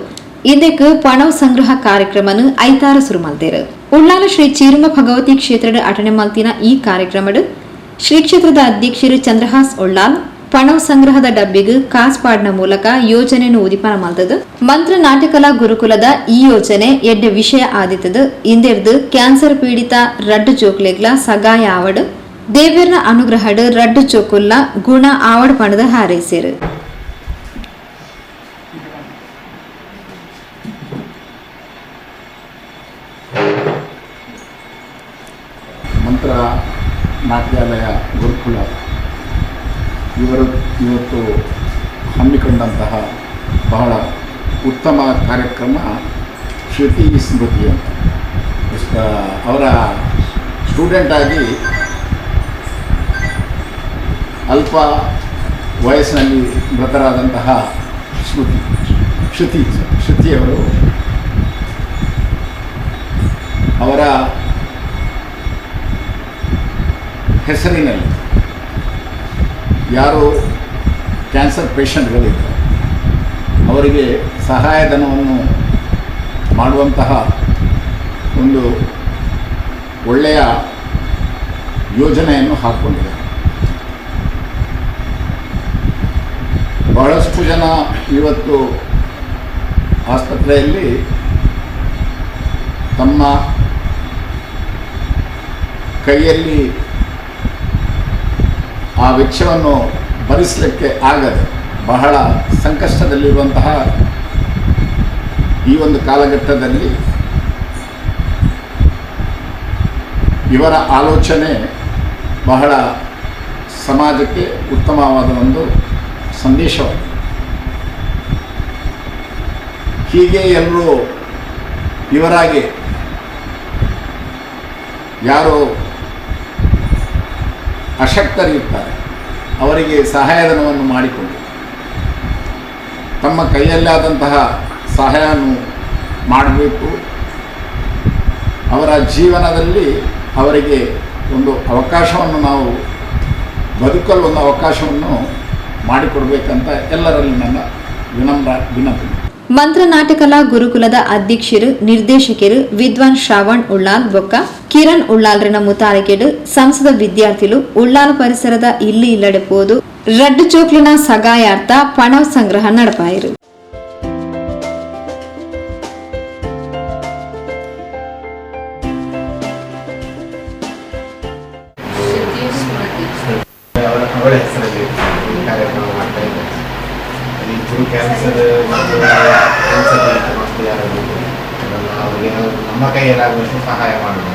ಇಂದಕ್ಕೆ ಪಣವ್ ಸಂಗ್ರಹ ಕಾರ್ಯಕ್ರಮನು ಐತಾರ ಶುರು ಮಲ್ತೇರು. ಉಳ್ಳಾಲ ಶ್ರೀ ಚೀರುಂಬ ಭಗವತಿ ಕ್ಷೇತ್ರದ ಅಟನೆ ಮಲ್ತಿನ ಈ ಕಾರ್ಯಕ್ರಮಡು ಶ್ರೀ ಕ್ಷೇತ್ರದ ಅಧ್ಯಕ್ಷರು ಚಂದ್ರಹಾಸ್ ಉಳ್ಳಾಲ್ ಪಣವ್ ಸಂಗ್ರಹದ ಡಬ್ಬಿಗೆ ಕಾಸ್ಪಾಡ್ನ ಮೂಲಕ ಯೋಜನೆಯನ್ನು ಉದಿಪನ ಮಲ್ತದು. ಮಂತ್ರ ನಾಟ್ಯಕಲಾ ಗುರುಕುಲದ ಈ ಯೋಜನೆ ಎಡ್ಡೆ ವಿಷಯ ಆದಿತ್ತದು. ಇಂದೆರ್ದು ಕ್ಯಾನ್ಸರ್ ಪೀಡಿತ ರಡ್ಡು ಜೋಕ್ಲೆಗ್ಲ ಸಗಾಯ ಆವಡು ದೇವ್ಯರ್ನ ಅನುಗ್ರಹಡು ರಡ್ಡು ಚೋಕುಲ್ಲ ಗುಣ ಆವಡ್ ಪಣದ ಹಾರೈಸೇರು. ಮಂತ್ರ ನಾಟ್ಯಾಲಯ ಗುರುಕುಲ ಇವರು ಇವತ್ತು ಹಮ್ಮಿಕೊಂಡಂತಹ ಬಹಳ ಉತ್ತಮ ಕಾರ್ಯಕ್ರಮ ಶ್ರುತಿ ಸ್ಮೃತಿ ಅಂತ. ಅವರ ಸ್ಟೂಡೆಂಟಾಗಿ ಅಲ್ಪ ವಯಸ್ಸಿನಲ್ಲಿ ಮೃತರಾದಂತಹ ಶ್ರುತಿಯವರು ಅವರ ಹೆಸರಿನಲ್ಲಿ ಯಾರು ಕ್ಯಾನ್ಸರ್ ಪೇಷಂಟ್ಗಳಿದ್ದಾರೆ ಅವರಿಗೆ ಸಹಾಯಧನವನ್ನು ಮಾಡುವಂತಹ ಒಂದು ಒಳ್ಳೆಯ ಯೋಜನೆಯನ್ನು ಹಾಕ್ಕೊಂಡಿದ್ದಾರೆ. ಬಹಳಷ್ಟು ಜನ ಇವತ್ತು ಆಸ್ಪತ್ರೆಯಲ್ಲಿ ತಮ್ಮ ಕೈಯಲ್ಲಿ ಆ ವೆಚ್ಚವನ್ನು ಭರಿಸಲಿಕ್ಕೆ ಆಗದೆ ಬಹಳ ಸಂಕಷ್ಟದಲ್ಲಿರುವಂತಹ ಈ ಒಂದು ಕಾಲಘಟ್ಟದಲ್ಲಿ ಇವರ ಆಲೋಚನೆ ಬಹಳ ಸಮಾಜಕ್ಕೆ ಉತ್ತಮವಾದ ಒಂದು ಸಂದೇಶವಾಗಿದೆ. ಹೀಗೆ ಎಲ್ಲರೂ ಇವರಾಗಿ ಯಾರು ಅಶಕ್ತರಿರ್ತಾರೆ ಅವರಿಗೆ ಸಹಾಯಧನವನ್ನು ಮಾಡಿಕೊಂಡು ತಮ್ಮ ಕೈಯಲ್ಲಾದಂತಹ ಸಹಾಯವನ್ನು ಮಾಡಬೇಕು. ಅವರ ಜೀವನದಲ್ಲಿ ಅವರಿಗೆ ಒಂದು ಅವಕಾಶವನ್ನು ನಾವು ಬದುಕಲು ಒಂದು ಅವಕಾಶವನ್ನು ಮಾಡಿಕೊಡ್ಬೇಕಂತ ಎಲ್ಲರಲ್ಲಿ ನನ್ನ ವಿನಮ್ರ ವಿನಂತಿ. ಮಂತ್ರ ನಾಟ್ಯಕಲಾ ಗುರುಕುಲದ ಅಧ್ಯಕ್ಷರು ನಿರ್ದೇಶಕರು ವಿದ್ವಾನ್ ಶ್ರಾವಣ್ ಉಳ್ಳಾಲ್ ಬೊಕ್ಕ ಕಿರಣ್ ಉಳ್ಳಾಲ್ರನ ಮುತಾರಿಕೆಡು ಸಂಸದ ವಿದ್ಯಾರ್ಥಿಗಳು ಉಳ್ಳಾಲ ಪರಿಸರದ ಇಲ್ಲಿ ಇಲ್ಲಡೆಪೋದು ರಡ್ಡು ಚೋಕ್ಲಿನ ಸಗಾಯಾರ್ಥ ಪಣವ್ ಸಂಗ್ರಹ ನಡಪಾಯಿರು. ಅವಳ ಹೆಸರಲ್ಲಿ ಕಾರ್ಯಕ್ರಮ ಮಾಡ್ತಾ ಇದ್ದಾರೆ. ಕ್ಯಾನ್ಸರ್ ಮತ್ತು ಯಾರು ಅವರಿಗೆ ನಮ್ಮ ಕೈಯಲ್ಲಾಗುವಷ್ಟು ಸಹಾಯ ಮಾಡಬಹುದು.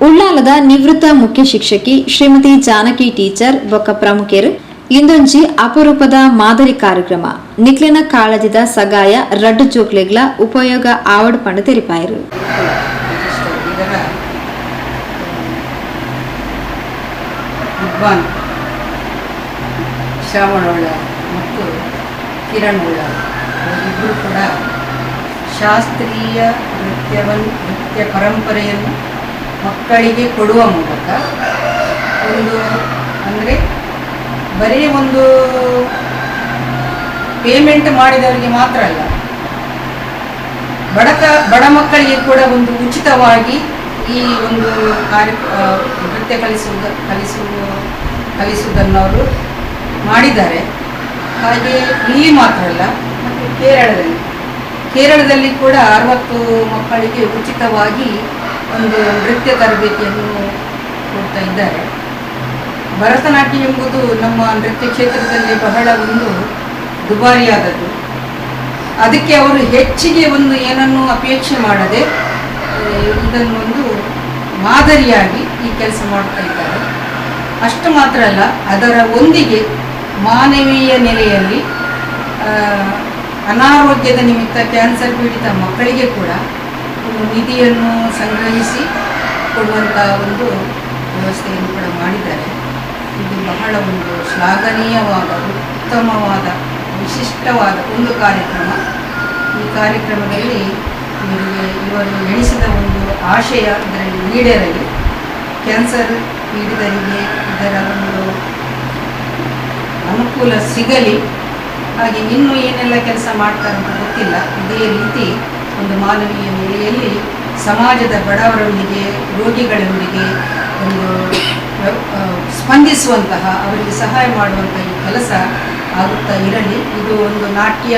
ಉಳ್ಳಾಲದ ನಿವೃತ್ತ ಮುಖ್ಯ ಶಿಕ್ಷಕಿ ಶ್ರೀಮತಿ ಜಾನಕಿ ಟೀಚರ್ ಬೊಕ್ಕ ಪ್ರಮುಖರು ಇಂದೊಂಜಿ ಅಪರೂಪದ ಮಾದರಿ ಕಾರ್ಯಕ್ರಮ ನಿಕ್ಲಿನ ಕಾಳಜಿದ ಸಗಾಯ ರಡ್ಡು ಜೋಕ್ಲೆಗ್ಲ ಉಪಯೋಗ ಆವಡ್ ಪಂಡ ತೆರಿಪಾಯರು. ವಿದ್ವಾನ್ ಶ್ರಾವಣ ಒಳ್ಳ ಮತ್ತು ಕಿರಣ್ ಒಳ್ಳ ಇಬ್ಬರು ಕೂಡ ಶಾಸ್ತ್ರೀಯ ನೃತ್ಯ ಪರಂಪರೆಯನ್ನು ಮಕ್ಕಳಿಗೆ ಕೊಡುವ ಮೂಲಕ ಒಂದು ಅಂದರೆ ಬರೀ ಒಂದು ಪೇಮೆಂಟ್ ಮಾಡಿದವರಿಗೆ ಮಾತ್ರ ಅಲ್ಲ, ಬಡ ಮಕ್ಕಳಿಗೆ ಕೂಡ ಒಂದು ಉಚಿತವಾಗಿ ಈ ಒಂದು ನೃತ್ಯ ಕಲಿಸುವುದನ್ನು ಅವರು ಮಾಡಿದ್ದಾರೆ. ಹಾಗೆ ಇಲ್ಲಿ ಮಾತ್ರ ಅಲ್ಲ, ಮತ್ತು ಕೇರಳದಲ್ಲಿ ಕೂಡ 60 ಮಕ್ಕಳಿಗೆ ಉಚಿತವಾಗಿ ಒಂದು ನೃತ್ಯ ತರಬೇತಿಯನ್ನು ಕೊಡ್ತಾ ಇದ್ದಾರೆ. ಭರತನಾಟ್ಯ ಎಂಬುದು ನಮ್ಮ ನೃತ್ಯ ಕ್ಷೇತ್ರದಲ್ಲಿ ಬಹಳ ಒಂದು ದುಬಾರಿಯಾದದ್ದು. ಅದಕ್ಕೆ ಅವರು ಹೆಚ್ಚಿಗೆ ಒಂದು ಏನನ್ನು ಅಪೇಕ್ಷೆ ಮಾಡದೆ ಇದನ್ನು ಒಂದು ಮಾದರಿಯಾಗಿ ಈ ಕೆಲಸ ಮಾಡ್ತಾ ಇದ್ದಾರೆ. ಅಷ್ಟು ಮಾತ್ರ ಅಲ್ಲ, ಅದರ ಒಂದಿಗೆ ಮಾನವೀಯ ನೆಲೆಯಲ್ಲಿ ಅನಾರೋಗ್ಯದ ನಿಮಿತ್ತ ಕ್ಯಾನ್ಸರ್ ಪೀಡಿತ ಮಕ್ಕಳಿಗೆ ಕೂಡ ಒಂದು ನಿಧಿಯನ್ನು ಸಂಗ್ರಹಿಸಿ ಕೊಡುವಂಥ ಒಂದು ವ್ಯವಸ್ಥೆಯನ್ನು ಕೂಡ ಮಾಡಿದ್ದಾರೆ. ಇದು ಬಹಳ ಒಂದು ಶ್ಲಾಘನೀಯವಾದ, ಉತ್ತಮವಾದ, ವಿಶಿಷ್ಟವಾದ ಒಂದು ಕಾರ್ಯಕ್ರಮ. ಈ ಕಾರ್ಯಕ್ರಮದಲ್ಲಿ ಇವರು ಎಣಿಸಿದ ಒಂದು ಆಶಯ ಇದರಲ್ಲಿ ಈಡೇರಲಿ, ಕ್ಯಾನ್ಸರ್ ಪೀಡಿತರಿಗೆ ಇದರ ಒಂದು ಅನುಕೂಲ ಸಿಗಲಿ. ಹಾಗೆ ಇನ್ನೂ ಏನೆಲ್ಲ ಕೆಲಸ ಮಾಡ್ತಾರೆ ಅಂತ ಗೊತ್ತಿಲ್ಲ. ಇದೇ ರೀತಿ ಒಂದು ಮಾನವೀಯ ನೆಲೆಯಲ್ಲಿ ಸಮಾಜದ ಬಡವರೊಂದಿಗೆ, ರೋಗಿಗಳೊಂದಿಗೆ ಒಂದು ಸ್ಪಂದಿಸುವಂತಹ, ಅವರಿಗೆ ಸಹಾಯ ಮಾಡುವಂತಹ ಈ ಕೆಲಸ ಆಗುತ್ತಾ ಇರಲಿ. ಇದು ಒಂದು ನಾಟ್ಯ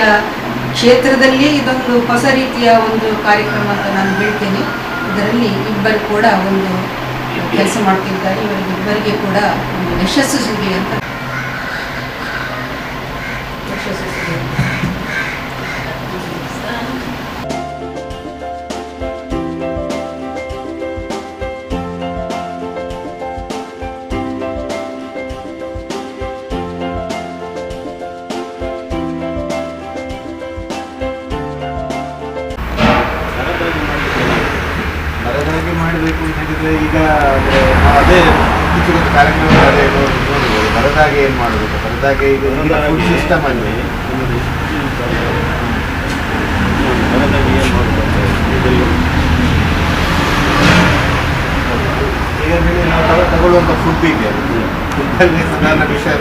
ಕ್ಷೇತ್ರದಲ್ಲಿ ಇದೊಂದು ಹೊಸ ರೀತಿಯ ಒಂದು ಕಾರ್ಯಕ್ರಮ ಅಂತ ನಾನು ಹೇಳ್ತೇನೆ. ಇದರಲ್ಲಿ ಇಬ್ಬರು ಕೂಡ ಒಂದು ಕೆಲಸ ಮಾಡ್ತಿದ್ದಾರೆ. ಇವರಿಬ್ಬರಿಗೆ ಕೂಡ ಒಂದು ಯಶಸ್ಸು ಸಿಗಲಿ ಅಂತ. ಭರತನಾಟ್ಯ ಮಾಡಬೇಕು ಅಂತ ಹೇಳಿದರೆ ಈಗ ಅಂದರೆ ನಾವು ಅದೇ ಇತ್ತೀಚೆಗೆ ಕಾರ್ಯಕ್ರಮಗಳೇ ನೋಡ್ಬೋದು. ಭರತನಾಟ್ಯ ಏನು ಮಾಡಬೇಕು, ಭರತನಾಟ್ಯ ಈಗ ಫುಡ್ ಸಿಸ್ಟಮಲ್ಲಿ ಭರತನಾಟ್ಯ ಏನು ಮಾಡಬೇಕು ಈಗ ಹೇಳಿ ನಾವು ತಗೊಳ್ಳುವಂಥ ಫುಡ್ಡಿಗೆ ಫುಡ್ಡಲ್ಲಿ ಸಾಧಾರಣ ವಿಷಯ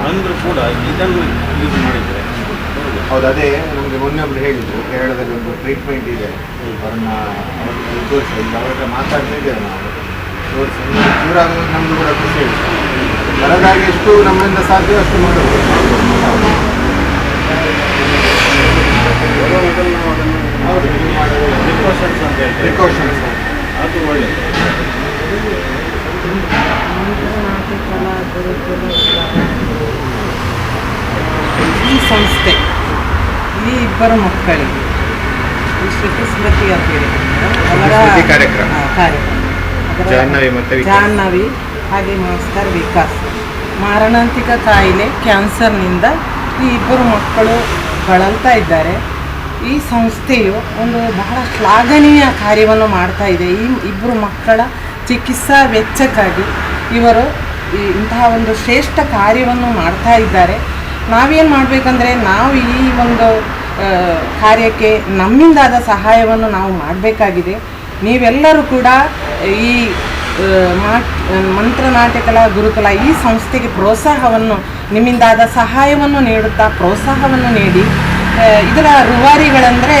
ಅಂದರೂ ಕೂಡ ಇದನ್ನು ಯೂಸ್ ಮಾಡಿದರೆ ಹೌದು. ಅದೇ ನಮಗೆ ಮೊನ್ನೆ ಒಬ್ಬರು ಹೇಳಿದ್ರು, ಕೇರಳದಲ್ಲಿ ಒಂದು ಟ್ರೀಟ್ಮೆಂಟ್ ಇದೆ, ಅವ್ರನ್ನ ತೋರಿಸಿ ಅವ್ರ ಹತ್ರ ಮಾತಾಡ್ತಾ ಇದ್ದೇವೆ ನಾವು, ತೋರಿಸಿ ಕ್ಯೂರ್ ಆಗೋದು ನಮ್ಮದು ಕೂಡ ಖುಷಿ ಇರುತ್ತೆ. ಬರದಾಗಿ ಎಷ್ಟು ನಮ್ಮಿಂದ ಸಾಧ್ಯ ಅಷ್ಟು ಮಾಡಬೇಕು. ಹೌದು, ಇದು ಮಾಡೋದು ಪ್ರಿಕಾಷನ್ಸ್ ಅಂತ ಹೇಳಿ, ಪ್ರಿಕಾಷನ್ಸ್ ಅದು ಒಳ್ಳೆಯದು. ಈ ಸಂಸ್ಥೆ ಈ ಇಬ್ಬರು ಮಕ್ಕಳಿಗೆ ಶ್ರುತಿ ಸ್ಮೃತಿ ಅಂತ ಹೇಳಿ ಅವರ ಕಾರ್ಯಕ್ರಮ ಜಾಹ್ನವಿ ಹಾಗೆ ಮಾಸ್ಟರ್ ವಿಕಾಸ್ ಮಾರಣಾಂತಿಕ ಕಾಯಿಲೆ ಕ್ಯಾನ್ಸರ್ನಿಂದ ಈ ಇಬ್ಬರು ಮಕ್ಕಳು ಬಳಲ್ತಾ ಇದ್ದಾರೆ. ಈ ಸಂಸ್ಥೆಯು ಒಂದು ಬಹಳ ಶ್ಲಾಘನೀಯ ಕಾರ್ಯವನ್ನು ಮಾಡ್ತಾ ಇದೆ. ಈ ಇಬ್ಬರು ಮಕ್ಕಳ ಚಿಕಿತ್ಸಾ ವೆಚ್ಚಕ್ಕಾಗಿ ಇವರು ಇಂತಹ ಒಂದು ಶ್ರೇಷ್ಠ ಕಾರ್ಯವನ್ನು ಮಾಡ್ತಾ ಇದ್ದಾರೆ. ನಾವೇನು ಮಾಡಬೇಕಂದ್ರೆ, ನಾವು ಈ ಒಂದು ಕಾರ್ಯಕ್ಕೆ ನಮ್ಮಿಂದಾದ ಸಹಾಯವನ್ನು ನಾವು ಮಾಡಬೇಕಾಗಿದೆ. ನೀವೆಲ್ಲರೂ ಕೂಡ ಈ ಮಂತ್ರನಾಟ್ಯ ಕಲಾ ಗುರುಕುಲ ಈ ಸಂಸ್ಥೆಗೆ ಪ್ರೋತ್ಸಾಹವನ್ನು, ನಿಮ್ಮಿಂದಾದ ಸಹಾಯವನ್ನು ನೀಡುತ್ತಾ ಪ್ರೋತ್ಸಾಹವನ್ನು ನೀಡಿ. ಇದರ ರೂವಾರಿಗಳಂದರೆ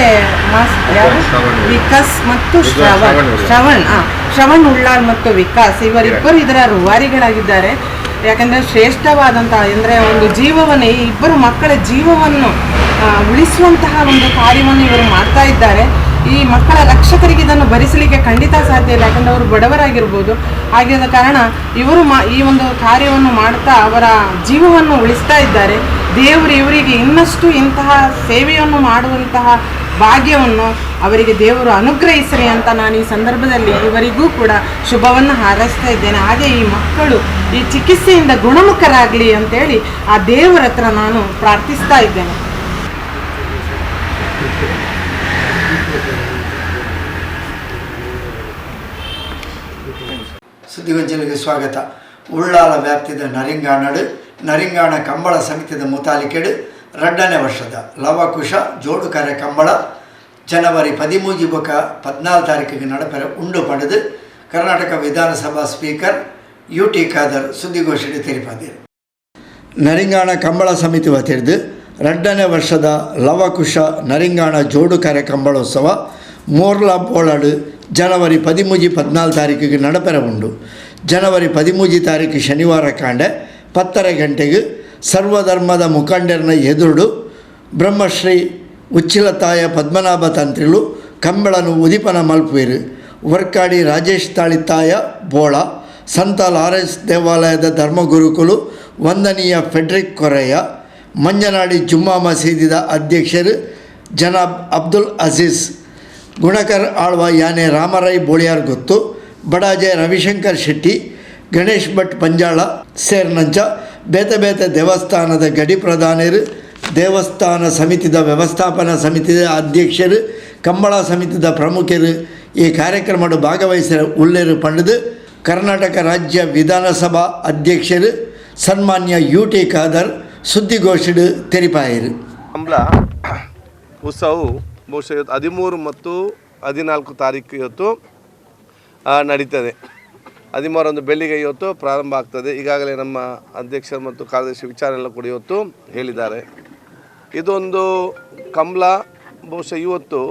ವಿಕಾಸ್ ಮತ್ತು ಶ್ರವಣ್ ಉಳ್ಳಾಳ್ ಮತ್ತು ವಿಕಾಸ್, ಇವರಿಬ್ಬರು ಇದರ ರೂವಾರಿಗಳಾಗಿದ್ದಾರೆ. ಯಾಕಂದರೆ ಶ್ರೇಷ್ಠವಾದಂಥ ಅಂದರೆ ಒಂದು ಜೀವವನ್ನು, ಈ ಇಬ್ಬರು ಮಕ್ಕಳ ಜೀವವನ್ನು ಉಳಿಸುವಂತಹ ಒಂದು ಕಾರ್ಯವನ್ನು ಇವರು ಮಾಡ್ತಾ ಇದ್ದಾರೆ. ಈ ಮಕ್ಕಳ ರಕ್ಷಕರಿಗೆ ಇದನ್ನು ಭರಿಸಲಿಕ್ಕೆ ಖಂಡಿತ ಸಾಧ್ಯ ಇಲ್ಲ, ಯಾಕಂದರೆ ಅವರು ಬಡವರಾಗಿರ್ಬೋದು. ಆಗಿದ್ದ ಕಾರಣ ಇವರು ಈ ಒಂದು ಕಾರ್ಯವನ್ನು ಮಾಡ್ತಾ ಅವರ ಜೀವವನ್ನು ಉಳಿಸ್ತಾ ಇದ್ದಾರೆ. ದೇವರು ಇವರಿಗೆ ಇನ್ನಷ್ಟು ಇಂತಹ ಸೇವೆಯನ್ನು ಮಾಡುವಂತಹ ಭಾಗ್ಯವನ್ನು ಅವರಿಗೆ ದೇವರು ಅನುಗ್ರಹಿಸಲಿ ಅಂತ ನಾನು ಈ ಸಂದರ್ಭದಲ್ಲಿ ಇವರಿಗೂ ಕೂಡ ಶುಭವನ್ನು ಹಾರೈಸ್ತಾ ಇದ್ದೇನೆ. ಹಾಗೆ ಈ ಮಕ್ಕಳು ಈ ಚಿಕಿತ್ಸೆಯಿಂದ ಗುಣಮುಖರಾಗಲಿ ಅಂತೇಳಿ ಆ ದೇವರ ಹತ್ರ ನಾನು ಪ್ರಾರ್ಥಿಸ್ತಾ ಇದ್ದೇನೆ. ಸುದ್ದಿಗೊಂಚಲಿಗೆ ಸ್ವಾಗತ. ಉಳ್ಳಾಲ ವ್ಯಾಪ್ತಿದ ನರಿಂಗಾಣ ಕಂಬಳ ಸಮಿತಿದ ಮುತಾಲಿಕೆಡು 2ನೇ ವರ್ಷದ ಲವಕುಶ ಜೋಡು ಕಾರ್ಯ ಕಂಬಳ ಜನವರಿ 13-14 ನಡಪೆರ ಉಂಡು ಪಡೆದು ಕರ್ನಾಟಕ ವಿಧಾನಸಭಾ ಸ್ಪೀಕರ್ UT ಖಾದರ್ ಸುದ್ದಿಗೋಷ್ಠಿ ತೆರಿಪಾದಿರು. ನರಿಂಗಾಣ ಕಂಬಳ ಸಮಿತಿ ವತಿರ್ದು 2ನೇ ವರ್ಷದ ಲವಕುಶ ನರಿಂಗಾಣ ಜೋಡು ಕಾರ್ಯ ಕಂಬಳೋತ್ಸವ ಮೋರ್ಲಾ ಬೋಳಾಡು ಜನವರಿ 13-14 ನಡಪೆರ ಉಂಡು. ಜನವರಿ 13 ಶನಿವಾರ ಕಾಂಡೆ 10 ಗಂಟೆಗೆ ಸರ್ವಧರ್ಮದ ಮುಖಂಡರನ್ನ ಎದುರು ಬ್ರಹ್ಮಶ್ರೀ ಉಚ್ಚಿಲತಾಯ ಪದ್ಮನಾಭ ತಂತ್ರಿಲು ಕಂಬಳನು ಉದಿಪನ ಮಲ್ಪುವಿರು. ವರ್ಕಾಡಿ ರಾಜೇಶ್ ತಾಳಿತಾಯ ಬೋಳ ಸಂತ ಲಾರೆನ್ಸ್ ದೇವಾಲಯದ ಧರ್ಮಗುರುಕುಲು ವಂದನೀಯ ಫೆಡ್ರಿಕ್ ಕೊರೆಯ ಮಂಜನಾಡಿ ಜುಮ್ಮಾ ಮಸೀದಿದ ಅಧ್ಯಕ್ಷರು ಜನಾಬ್ ಅಬ್ದುಲ್ ಅಜೀಜ್ ಗುಣಕರ್ ಆಳ್ವ ಯಾನೆ ರಾಮರೈ ಬೋಳಿಯಾರ್ ಗೊತ್ತು ಬಡಾಜೆ ರವಿಶಂಕರ್ ಶೆಟ್ಟಿ ಗಣೇಶ್ ಭಟ್ ಪಂಜಾಳ ಸೇರ್ನಂಚ ಬೇತೆ ದೇವಸ್ಥಾನದ ಗಡಿ ಪ್ರಧಾನರು ದೇವಸ್ಥಾನ ಸಮಿತಿದ ವ್ಯವಸ್ಥಾಪನಾ ಸಮಿತಿದ ಅಧ್ಯಕ್ಷರು ಕಂಬಳ ಸಮಿತಿದ ಪ್ರಮುಖರು ಈ ಕಾರ್ಯಕ್ರಮದ ಭಾಗವಹಿಸಿದ ಉಳ್ಳೇರು ಪಂಡದು ಕರ್ನಾಟಕ ರಾಜ್ಯ ವಿಧಾನಸಭಾ ಅಧ್ಯಕ್ಷರು ಸನ್ಮಾನ್ಯ UT ಖಾದರ್ ಸುದ್ದಿಗೋಷ್ಠಿ ತೆರಿಪಾಯಿರು. ಕಂಬಳ ಉತ್ಸವವು ಬಹುಶಃ 13 ಮತ್ತು 14 ತಾರೀಕು ಇವತ್ತು ನಡೀತದೆ. 13 ಬೆಳಿಗ್ಗೆ ಇವತ್ತು ಪ್ರಾರಂಭ ಆಗ್ತದೆ. ಈಗಾಗಲೇ ನಮ್ಮ ಅಧ್ಯಕ್ಷರು ಮತ್ತು ಕಾರ್ಯದರ್ಶಿ ವಿಚಾರ ಎಲ್ಲ ಕೂಡ ಇವತ್ತು ಹೇಳಿದ್ದಾರೆ. ಇದೊಂದು ಕಂಬಳ ಬಹುಶಃ ಇವತ್ತು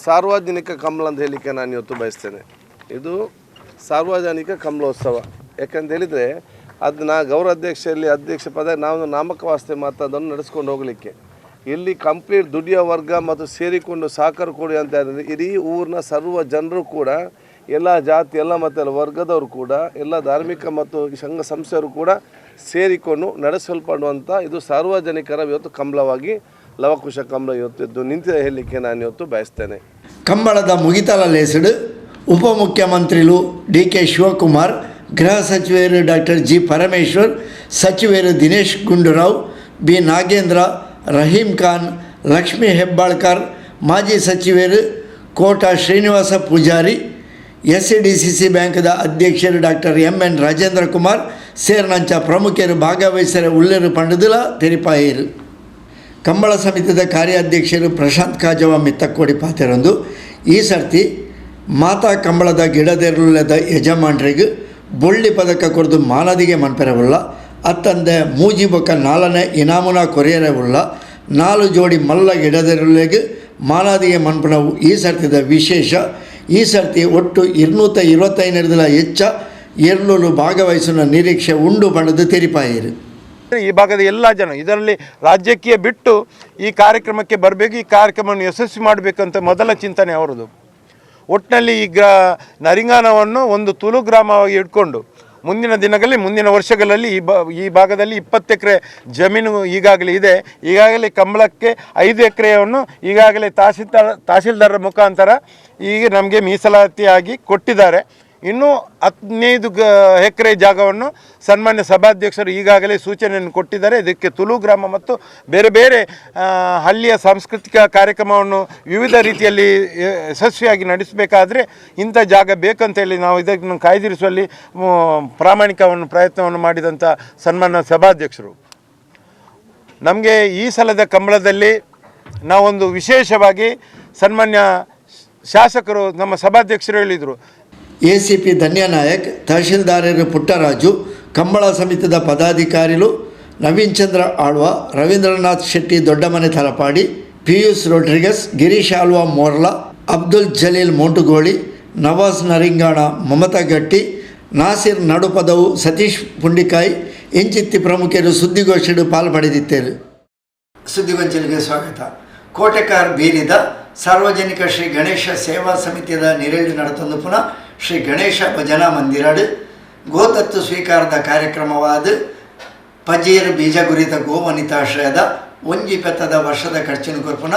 ಸಾರ್ವಜನಿಕ ಕಂಬಳ ಅಂತ ಹೇಳಲಿಕ್ಕೆ ನಾನು ಇವತ್ತು ಬಯಸ್ತೇನೆ. ಇದು ಸಾರ್ವಜನಿಕ ಕಂಬಳೋತ್ಸವ. ಯಾಕಂತ ಹೇಳಿದರೆ ಅದನ್ನ ಗೌರವಾಧ್ಯಕ್ಷರಲ್ಲಿ ಅಧ್ಯಕ್ಷ ಪದ ನಾವು ನಾಮಕವಾಸ್ತೆ ಮಾತ್ರ ಅದನ್ನು ನಡೆಸ್ಕೊಂಡು ಹೋಗಲಿಕ್ಕೆ ಇಲ್ಲಿ ಕಂಪ್ಲೀಟ್ ದುಡಿಯೋ ವರ್ಗ ಮತ್ತು ಸೇರಿಕೊಂಡು ಸಹಕಾರ ಕೊಡಿ ಅಂತ ಹೇಳಿದ್ರೆ ಇಡೀ ಊರಿನ ಸರ್ವ ಜನರು ಕೂಡ ಎಲ್ಲ ಜಾತಿ ಎಲ್ಲ ಮತ್ತು ವರ್ಗದವರು ಕೂಡ ಎಲ್ಲ ಧಾರ್ಮಿಕ ಮತ್ತು ಸಂಘ ಸಂಸ್ಥೆಯವರು ಕೂಡ ಸೇರಿಕೊಂಡು ನಡೆಸಲ್ಪಡುವಂಥ ಇದು ಸಾರ್ವಜನಿಕರ ಇವತ್ತು ಕಂಬಳವಾಗಿ ಲವಕುಶ ಕಂಬಳ ಇವತ್ತು ನಿಂತಿದೆ ಹೇಳಲಿಕ್ಕೆ ನಾನು ಇವತ್ತು ಬಯಸ್ತೇನೆ. ಕಂಬಳದ ಮುಗಿತಲ ಲೇಸಡು ಉಪಮುಖ್ಯಮಂತ್ರಿಗಳು DK ಶಿವಕುಮಾರ್, ಗೃಹ ಸಚಿವರು ಡಾಕ್ಟರ್ G ಪರಮೇಶ್ವರ್, ಸಚಿವರು ದಿನೇಶ್ ಗುಂಡೂರಾವ್, B ನಾಗೇಂದ್ರ, ರಹೀಂ ಖಾನ್, ಲಕ್ಷ್ಮೀ ಹೆಬ್ಬಾಳ್ಕರ್, ಮಾಜಿ ಸಚಿವರು ಕೋಟಾ ಶ್ರೀನಿವಾಸ ಪೂಜಾರಿ, SCDCC ಬ್ಯಾಂಕ್ದ ಅಧ್ಯಕ್ಷರು ಡಾಕ್ಟರ್ MN ರಾಜೇಂದ್ರ ಕುಮಾರ್ ಸೇರ್ನಂಚ ಪ್ರಮುಖರು ಭಾಗವಹಿಸಿದ ಉಳ್ಳೇರು ಪಂಡದುಲ ತೆರಿಪಾಯಿರು. ಕಂಬಳ ಸಮಿತಿದ ಕಾರ್ಯಾಧ್ಯಕ್ಷರು ಪ್ರಶಾಂತ್ ಕಾಜವ ಮಿತ್ತಕ್ಕೋಡಿ ಪಾತೆರೊಂದು ಈ ಸರ್ತಿ ಮಾತಾ ಕಂಬಳದ ಗಿಡದೆರುಳದ ಯಜಮಾನರಿಗೆ ಬೊಳ್ಳಿ ಪದಕ ಕೊರದು ಮಾನದಿಗೆ ಮನ್ಪೆರವುಳ್ಳ ಅತ್ತಂದೆ ಮೂಜಿಬೊಕ್ಕ 4ನೇ ಇನಾಮುನ ಕೊರೆಯರವುಳ್ಳ 4 ಜೋಡಿ ಮಲ್ಲ ಗಿಡದೆರುಳಿಗೆ ಮಾನದಿಗೆ ಮನ್ಪಣವು ಈ ಸರ್ತಿದ ವಿಶೇಷ. ಈ ಸರ್ತಿ ಒಟ್ಟು 225 ಹೆಚ್ಚ ಎರಲೂರು ಭಾಗವಹಿಸುವ ನಿರೀಕ್ಷೆ ಉಂಡು ಬಣ್ಣದ ತೆರಿಪಾಯಿರು. ಈ ಭಾಗದ ಎಲ್ಲ ಜನ ಇದರಲ್ಲಿ ರಾಜ್ಯಕ್ಕೆ ಬಿಟ್ಟು ಈ ಕಾರ್ಯಕ್ರಮಕ್ಕೆ ಬರಬೇಕು, ಈ ಕಾರ್ಯಕ್ರಮವನ್ನು ಯಶಸ್ವಿ ಮಾಡಬೇಕಂತ ಮೊದಲ ಚಿಂತನೆ ಅವರದು. ಒಟ್ಟಿನಲ್ಲಿ ಈಗ ನರಿಂಗಾನವನ್ನು ಒಂದು ತುಳು ಗ್ರಾಮವಾಗಿ ಇಟ್ಕೊಂಡು ಮುಂದಿನ ದಿನಗಳಲ್ಲಿ ಮುಂದಿನ ವರ್ಷಗಳಲ್ಲಿ ಈ ಭಾಗದಲ್ಲಿ 20 ಎಕರೆ ಜಮೀನು ಈಗಾಗಲೇ ಇದೆ. ಈಗಾಗಲೇ ಕಂಬಳಕ್ಕೆ 5 ಎಕರೆಯನ್ನು ಈಗಾಗಲೇ ತಹಸೀಲ್ದಾರರ ಮುಖಾಂತರ ಈಗ ನಮಗೆ ಮೀಸಲಾತಿಯಾಗಿ ಕೊಟ್ಟಿದ್ದಾರೆ. ಇನ್ನೂ 15 ಎಕರೆ ಜಾಗವನ್ನು ಸನ್ಮಾನ್ಯ ಸಭಾಧ್ಯಕ್ಷರು ಈಗಾಗಲೇ ಸೂಚನೆಯನ್ನು ಕೊಟ್ಟಿದ್ದಾರೆ. ಇದಕ್ಕೆ ತುಳು ಗ್ರಾಮ ಮತ್ತು ಬೇರೆ ಬೇರೆ ಹಳ್ಳಿಯ ಸಾಂಸ್ಕೃತಿಕ ಕಾರ್ಯಕ್ರಮವನ್ನು ವಿವಿಧ ರೀತಿಯಲ್ಲಿ ಯಶಸ್ವಿಯಾಗಿ ನಡೆಸಬೇಕಾದ್ರೆ ಇಂಥ ಜಾಗ ಬೇಕಂತೇಳಿ ನಾವು ಇದನ್ನು ಕಾಯ್ದಿರಿಸುವಲ್ಲಿ ಪ್ರಾಮಾಣಿಕವನ್ನು ಪ್ರಯತ್ನವನ್ನು ಮಾಡಿದಂಥ ಸನ್ಮಾನ್ಯ ಸಭಾಧ್ಯಕ್ಷರು. ನಮಗೆ ಈ ಸಲದ ಕಂಬಳದಲ್ಲಿ ನಾವೊಂದು ವಿಶೇಷವಾಗಿ ಸನ್ಮಾನ್ಯ ಶಾಸಕರು ನಮ್ಮ ಸಭಾಧ್ಯಕ್ಷರು ಹೇಳಿದರು. ACP ಧನ್ಯನಾಯಕ್, ತಹಶೀಲ್ದಾರರು ಪುಟ್ಟರಾಜು, ಕಂಬಳ ಸಮಿತಿದ ಪದಾಧಿಕಾರಿಗಳು ನವೀನ್ ಚಂದ್ರ ಆಳ್ವ, ರವೀಂದ್ರನಾಥ್ ಶೆಟ್ಟಿ ದೊಡ್ಡಮನೆ ತಲಪಾಡಿ, ಪಿಯೂಸ್ ರೋಡ್ರಿಗಸ್, ಗಿರೀಶ್ ಆಳ್ವ ಮೋರ್ಲಾ, ಅಬ್ದುಲ್ ಜಲೀಲ್ ಮೋಂಟುಗೋಳಿ, ನವಾಜ್ ನರಿಂಗಾಣ, ಮಮತಾ ಗಟ್ಟಿ, ನಾಸಿರ್ ನಡುಪದವು, ಸತೀಶ್ ಪುಂಡಿಕಾಯಿ ಇಂಚಿತ್ತಿ ಪ್ರಮುಖರು ಸುದ್ದಿಗೋಷ್ಠಿಡು ಪಾಲ್ಪಡೆದಿದ್ದರು. ಸುದ್ದಿಗೊಂಚಲಿಗೆ ಸ್ವಾಗತ. ಕೋಟೆಕಾರ್ ಬೀರಿದ ಸಾರ್ವಜನಿಕ ಶ್ರೀ ಗಣೇಶ ಸೇವಾ ಸಮಿತಿಯ ನಿರೇಳಿ ನಡೆತೊಂದು ಪುನಃ ಶ್ರೀ ಗಣೇಶ ಭಜನಾ ಮಂದಿರಾಡು ಗೋದತ್ತು ಸ್ವೀಕಾರದ ಕಾರ್ಯಕ್ರಮವಾದ ಪಜೀರ್ ಬೀಜಗುರಿತ ಗೋವನಿತಾಶ್ರಯದ ಒಂಜಿ ಪೆತ್ತದ ವರ್ಷದ ಖರ್ಚಿನ ಕೊರ್ಪುನ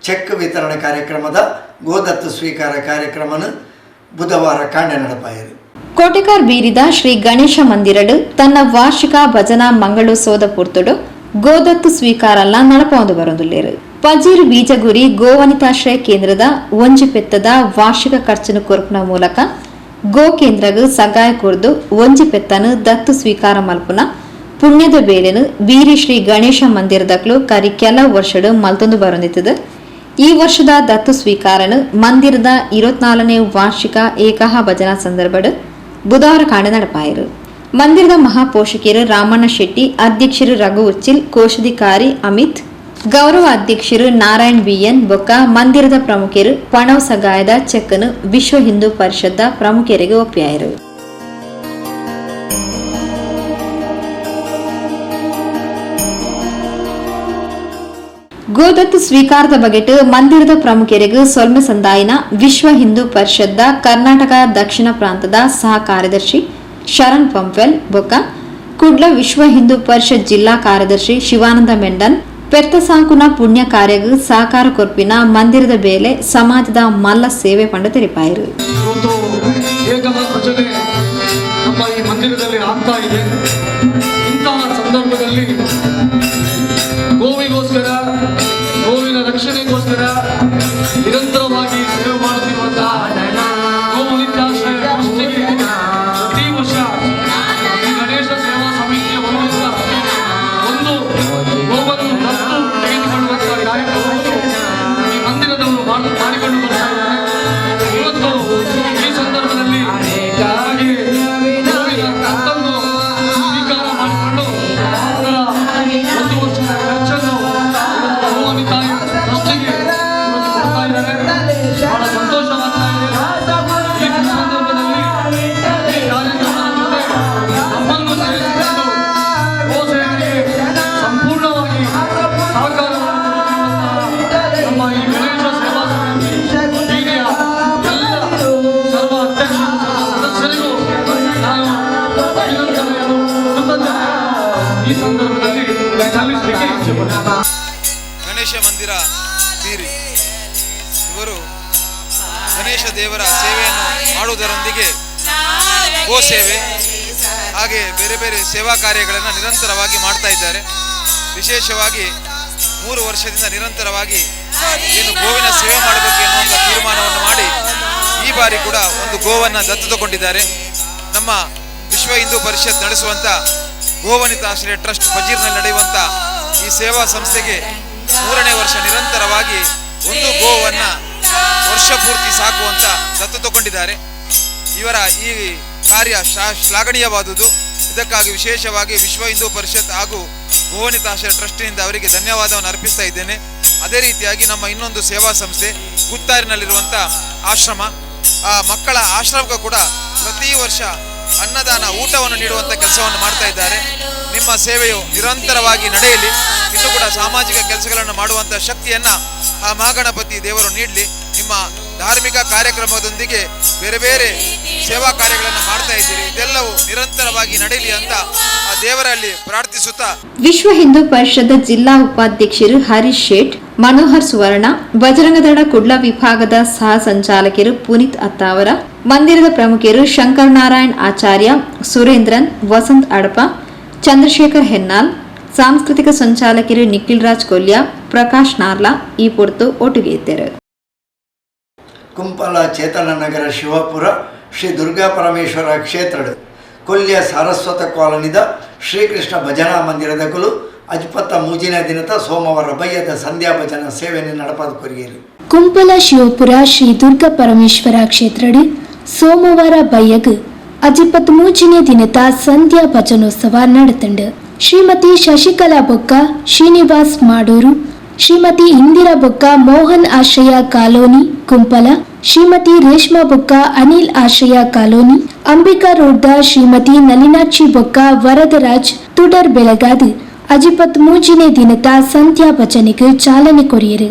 ಚೆಕ್ ವಿತರಣೆ ಕಾರ್ಯಕ್ರಮದ ಗೋದತ್ತು ಸ್ವೀಕಾರ ಕಾರ್ಯಕ್ರಮನ ಬುಧವಾರ ಕಾಂಡೆ ನಡೆಪಾಯಿರು. ಕೋಟೆಕಾರ್ ಬೀರಿದ ಶ್ರೀ ಗಣೇಶ ಮಂದಿರಡು ತನ್ನ ವಾರ್ಷಿಕ ಭಜನಾ ಮಂಗಳು ಸೋದ ಪುರ್ತುಡು ಗೋದತ್ತು ಸ್ವೀಕಾರಲ್ಲ ನಡಪೊಂದು ಬರೊಂದುಲ್ಲೇರು. ಪಜೀರು ಬೀಜಗುರಿ ಗೋವನಿತಾಶ್ರಯ ಕೇಂದ್ರದ ಒಂಜಿ ಪೆತ್ತದ ವಾರ್ಷಿಕ ಖರ್ಚನ್ನು ಕೊರ್ಪುನ ಮೂಲಕ ಗೋ ಕೇಂದ್ರಗ್ ಸಗಾಯ ಕೊರ್ದು ಒಂಜಿ ಪೆತ್ತನು ದತ್ತು ಸ್ವೀಕಾರ ಮಲ್ಪುನ ಪುಣ್ಯದ ಬೇಲೆನು ಬೀರಿ ಶ್ರೀ ಗಣೇಶ ಮಂದಿರದಕ್ಲು ಕರಿ ಕೆಲ ವರ್ಷಡು ಮಲ್ತೊಂದು ಬರೊಂದಿತ್ತದು. ಈ ವರ್ಷದ ದತ್ತು ಸ್ವೀಕಾರನು ಮಂದಿರದ 24ನೇ ವಾರ್ಷಿಕ ಏಕಹ ಭಜನಾ ಸಂದರ್ಭಡ್ ಬುಧವಾರ ಕಾಂಡೆ ನಡಪಾಯರು. ಮಂದಿರದ ಮಹಾಪೋಷಕಿಯರು ರಾಮಣ್ಣ ಶೆಟ್ಟಿ, ಅಧ್ಯಕ್ಷರು ರಘು ಉಚ್ಚಿಲ್, ಕೋಶಾಧಿಕಾರಿ ಅಮಿತ್, ಗೌರವ ಅಧ್ಯಕ್ಷರು ನಾರಾಯಣ್ ಬಿಎನ್ ಬೊಕ್ಕ ಮಂದಿರದ ಪ್ರಮುಖರು ಪಣವ್ ಸಗಾಯದ ಚೆಕ್ನು ವಿಶ್ವ ಹಿಂದೂ ಪರಿಷತ್ದ ಪ್ರಮುಖರಿಗೆ ಒಪ್ಪಿಯಾಯರು. ಗೋದತ್ತು ಸ್ವೀಕಾರದ ಬಗೆಟ್ ಮಂದಿರದ ಪ್ರಮುಖರಿಗೆ ಸೊಲ್ಮೆ ಸಂದಾಯಿನ ವಿಶ್ವ ಹಿಂದೂ ಪರಿಷತ್ದ ಕರ್ನಾಟಕ ದಕ್ಷಿಣ ಪ್ರಾಂತದ ಸಹ ಕಾರ್ಯದರ್ಶಿ ಶರಣ್ ಪಂಪೆಲ್ ಬೊಕ್ಕ ಕುಡ್ಲ ವಿಶ್ವ ಹಿಂದೂ ಪರಿಷತ್ ಜಿಲ್ಲಾ ಕಾರ್ಯದರ್ಶಿ ಶಿವಾನಂದ ಮೆಂಡನ್ ಪೆರ್ತ ಸಾಂಕುನ ಪುಣ್ಯ ಕಾರ್ಯಗ್ ಸಹಕಾರ ಕೊರ್ಪಿನ ಮಂದಿರದ ಬೇಲೆ ಸಮಾಜದ ಮಲ್ಲ ಸೇವೆ ಪಂಡ ತಿಳಿಪಾಯರು. ನಮ್ಮ ಈ ಮಂದಿರದಲ್ಲಿ ಆಗ್ತಾ ಇದೆ. ಇಂತಹ ಸಂದರ್ಭದಲ್ಲಿ ಗೋವಿಗೋಸ್ಕರ, ಗೋವಿನ ರಕ್ಷಣೆಗೋಸ್ಕರ ನಿರಂತರವಾಗಿ ಸೇವೆ ಮಾಡುತ್ತಿರುವಂತಹ ಗೋವನಿತಾಶ್ರಯ ಟ್ರಸ್ಟಿಗೆ ಪ್ರತಿ ವರ್ಷ ಈ ಗಣೇಶ ಸೇವಾ ಸಮಿತಿಯ ವತಿಯಿಂದ ಒಂದು ಗೋವನ್ನು ದತ್ತು ತೆಗೆದುಕೊಳ್ಳುವಂತಹ ಕಾರ್ಯಕ್ರಮವನ್ನು ಈ ಮಂದಿರದವರು ಮಾಡಿಕೊಂಡು ಬರ್ತಾ ಇದ್ದಾರೆ. ಇವತ್ತು ಈ ಸಂದರ್ಭದಲ್ಲಿ ಗೋವಿನ ದತ್ತನ್ನು ಸ್ವೀಕಾರ ಮಾಡಿಕೊಂಡು ಒಂದು ವರ್ಷದ ಖರ್ಚನ್ನು ಗೋವನಿತಾಯ ಟ್ರಸ್ಟಿಗೆ ಕೊಡ್ತಾ ಇದ್ದಾರೆ. ಬಹಳ ಸಂತೋಷವಾಗ್ತಾ ಇದೆ. ಈ ಸಂದರ್ಭದಲ್ಲಿ ಈ ಕಾರ್ಯಕ್ರಮದ ಜೊತೆ ನಮ್ಮನ್ನು ಸೇರಿಸಿಕೊಂಡು ಗೋಸೇನೆಗೆ ಸಂಪೂರ್ಣವಾಗಿ ಸಹಕಾರವನ್ನು ನಮ್ಮ ಈ ಗಣೇಶ ಸೇವಾ ಸಮಿತಿ ಹೀಗೆಯ ಎಲ್ಲ ಸರ್ವ ಅಧ್ಯಕ್ಷರು, ಸದಸ್ಯರಿಗೂ ನಾನು ಅಭಿನಂದನೆಯನ್ನು ಈ ಸಂದರ್ಭದಲ್ಲಿ ಸಲ್ಲಿಸಲಿಕ್ಕೆ ಇಚ್ಛೆಪಡುತ್ತೇನೆ. ಗಣೇಶ ಮಂದಿರ ಬೀರಿ ಇವರು ಗಣೇಶ ದೇವರ ಸೇವೆಯನ್ನು ಮಾಡುವುದರೊಂದಿಗೆ ಗೋ ಸೇವೆ ಹಾಗೆ ಬೇರೆ ಬೇರೆ ಸೇವಾ ಕಾರ್ಯಗಳನ್ನು ನಿರಂತರವಾಗಿ ಮಾಡ್ತಾ ಇದ್ದಾರೆ. ವಿಶೇಷವಾಗಿ 3 ವರ್ಷದಿಂದ ನಿರಂತರವಾಗಿ ಏನು ಗೋವಿನ ಸೇವೆ ಮಾಡಬೇಕು ಎನ್ನುವಂಥ ತೀರ್ಮಾನವನ್ನು ಮಾಡಿ ಈ ಬಾರಿ ಕೂಡ ಒಂದು ಗೋವನ್ನು ದತ್ತು ತಗೊಂಡಿದ್ದಾರೆ. ನಮ್ಮ ವಿಶ್ವ ಹಿಂದೂ ಪರಿಷತ್ ನಡೆಸುವಂಥ ಗೋವನಿತಾಶ್ರಯ ಟ್ರಸ್ಟ್ ಫಜೀರ್ನಲ್ಲಿ ನಡೆಯುವಂಥ ಈ ಸೇವಾ ಸಂಸ್ಥೆಗೆ 3ನೇ ವರ್ಷ ನಿರಂತರವಾಗಿ ಒಂದು ಗೋವನ್ನು ವರ್ಷ ಪೂರ್ತಿ ಸಾಕುವಂತ ದತ್ತು ತಗೊಂಡಿದ್ದಾರೆ. ಇವರ ಈ ಕಾರ್ಯ ಶ್ಲಾಘನೀಯವಾದುದು. ಇದಕ್ಕಾಗಿ ವಿಶೇಷವಾಗಿ ವಿಶ್ವ ಹಿಂದೂ ಪರಿಷತ್ ಹಾಗೂ ಗೋವನಿತಾಶ್ರಯ ಟ್ರಸ್ಟ್ನಿಂದ ಅವರಿಗೆ ಧನ್ಯವಾದವನ್ನು ಅರ್ಪಿಸ್ತಾ ಇದ್ದೇನೆ. ಅದೇ ರೀತಿಯಾಗಿ ನಮ್ಮ ಇನ್ನೊಂದು ಸೇವಾ ಸಂಸ್ಥೆ ಕುತ್ತಾರಿನಲ್ಲಿರುವಂಥ ಆಶ್ರಮ, ಆ ಮಕ್ಕಳ ಆಶ್ರಮಕ್ಕೂ ಕೂಡ ಪ್ರತಿ ವರ್ಷ ಅನ್ನದಾನ ಊಟವನ್ನು ನೀಡುವಂಥ ಕೆಲಸವನ್ನು ಮಾಡ್ತಾ ಇದ್ದಾರೆ. ನಿಮ್ಮ ಸೇವೆಯು ನಿರಂತರವಾಗಿ ನಡೆಯಲಿ. ಇನ್ನೂ ಕೂಡ ಸಾಮಾಜಿಕ ಕೆಲಸಗಳನ್ನು ಮಾಡುವಂಥ ಶಕ್ತಿಯನ್ನು ಆ ಮಹಾಗಣಪತಿ ದೇವರು ನೀಡಲಿ. ನಿಮ್ಮ ಧಾರ್ಮಿಕ ಕಾರ್ಯಕ್ರಮದೊಂದಿಗೆ ಬೇರೆ ಬೇರೆ ಸೇವಾ ಕಾರ್ಯಗಳನ್ನು ಮಾಡ್ತಾ ಇದ್ದೀರಿ, ಇದೆಲ್ಲವೂ ನಿರಂತರವಾಗಿ ನಡೆಯಲಿ ಅಂತ ಆ ದೇವರಲ್ಲಿ ಪ್ರಾರ್ಥಿಸುತ್ತಾ ವಿಶ್ವ ಹಿಂದೂ ಪರಿಷತ್ ಜಿಲ್ಲಾ ಉಪಾಧ್ಯಕ್ಷರು ಹರೀಶ್ ಶೇಟ್, ಮನೋಹರ್ ಸುವರ್ಣ, ಬಜರಂಗದಳ ಕುಡ್ಲ ವಿಭಾಗದ ಸಹ ಸಂಚಾಲಕರು ಪುನೀತ್ ಅತ್ತಾವರ, ಮಂದಿರದ ಪ್ರಮುಖರು ಶಂಕರ್ ನಾರಾಯಣ್ ಆಚಾರ್ಯ, ಸುರೇಂದ್ರನ್, ವಸಂತ್ ಅಡಪ, ಚಂದ್ರಶೇಖರ್ ಹೆನ್ನಾಲ್, ಸಾಂಸ್ಕೃತಿಕ ಸಂಚಾಲಕರು ನಿಖಿಲ್ ರಾಜ್ ಕೊಲ್ಯ, ಪ್ರಕಾಶ್ ನಾರ್ಲಾ ಈ ಪೊರ್ತು ಒಟ್ಟಿಗೆ ಇದ್ದರು. ಕುಂಪಲ ಚೇತನ ನಗರ ಶಿವಪುರ ಶ್ರೀ ದುರ್ಗಾ ಪರಮೇಶ್ವರ ಕ್ಷೇತ್ರದ ಕೊಲ್ಯ ಸಾರಸ್ವತ ಕಾಲೋನಿದ ಶ್ರೀಕೃಷ್ಣ ಭಜನಾ ಮಂದಿರದಗಳು ಅಜ್ಪತ್ತ ಮೂಜಿನ ದಿನದ ಸೋಮವಾರ ಬಯ್ಯದ ಸಂಧ್ಯಾ ಭಜನ ಸೇವೆಯನ್ನು ನಡಪದ ಕೊರಿಯರು. ಕುಂಪಲ ಶಿವಪುರ ಶ್ರೀ ದುರ್ಗಾ ಪರಮೇಶ್ವರ ಕ್ಷೇತ್ರಡು ಸೋಮವಾರ ಬಯ್ಯಗ್ ಅಜಿಪತ್ ಮೂಜಿನೇ ದಿನದ ಸಂಧ್ಯಾ ಭಜನೋತ್ಸವ ನಡೆತಂಡು. ಶ್ರೀಮತಿ ಶಶಿಕಲಾ ಬೊಕ್ಕ ಶ್ರೀನಿವಾಸ್ ಮಾಡೂರು, ಶ್ರೀಮತಿ ಇಂದಿರಾ ಬೊಕ್ಕ ಮೋಹನ್ ಆಶ್ರಯ ಕಾಲೋನಿ ಕುಂಪಲ, ಶ್ರೀಮತಿ ರೇಷ್ಮಾ ಬೊಕ್ಕ ಅನಿಲ್ ಆಶ್ರಯ ಕಾಲೋನಿ ಅಂಬಿಕಾ ರೋಡ್ದ ಶ್ರೀಮತಿ ನಲಿನಾಕ್ಷಿ ಬೊಕ್ಕ ವರದರಾಜ್ ತುಡರ್ ಬೆಳಗಾದು ಅಜಿಪತ್ ಮೂಜಿನೇ ದಿನದ ಸಂಧ್ಯಾ ಭಜನೆಗೆ ಚಾಲನೆ ಕೊರಿಯರು.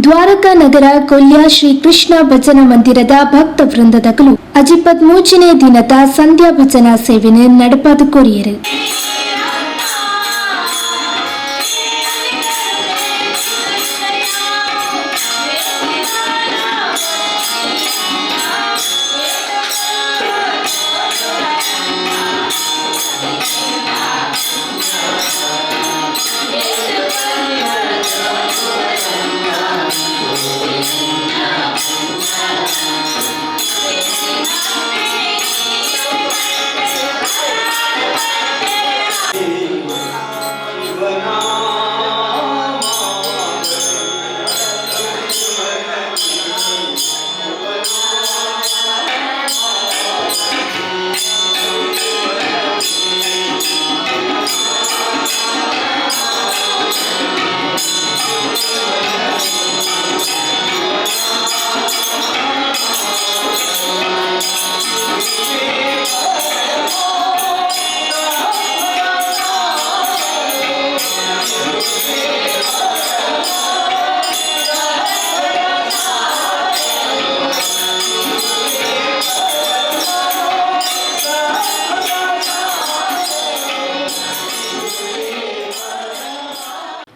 ದ್ವಾರಕಾ ನಗರ ಕೊಲ್ಯ ಶ್ರೀ ಕೃಷ್ಣ ಭಜನಾ ಮಂದಿರದ ಭಕ್ತ ವೃಂದದಗಳು ಅಜಿ 13ನೇ ದಿನದ ಸಂಧ್ಯಾ ಭಜನಾ ಸೇವೆಯನ್ನು ನಡೆಪದು ಕೊರಿಯರು.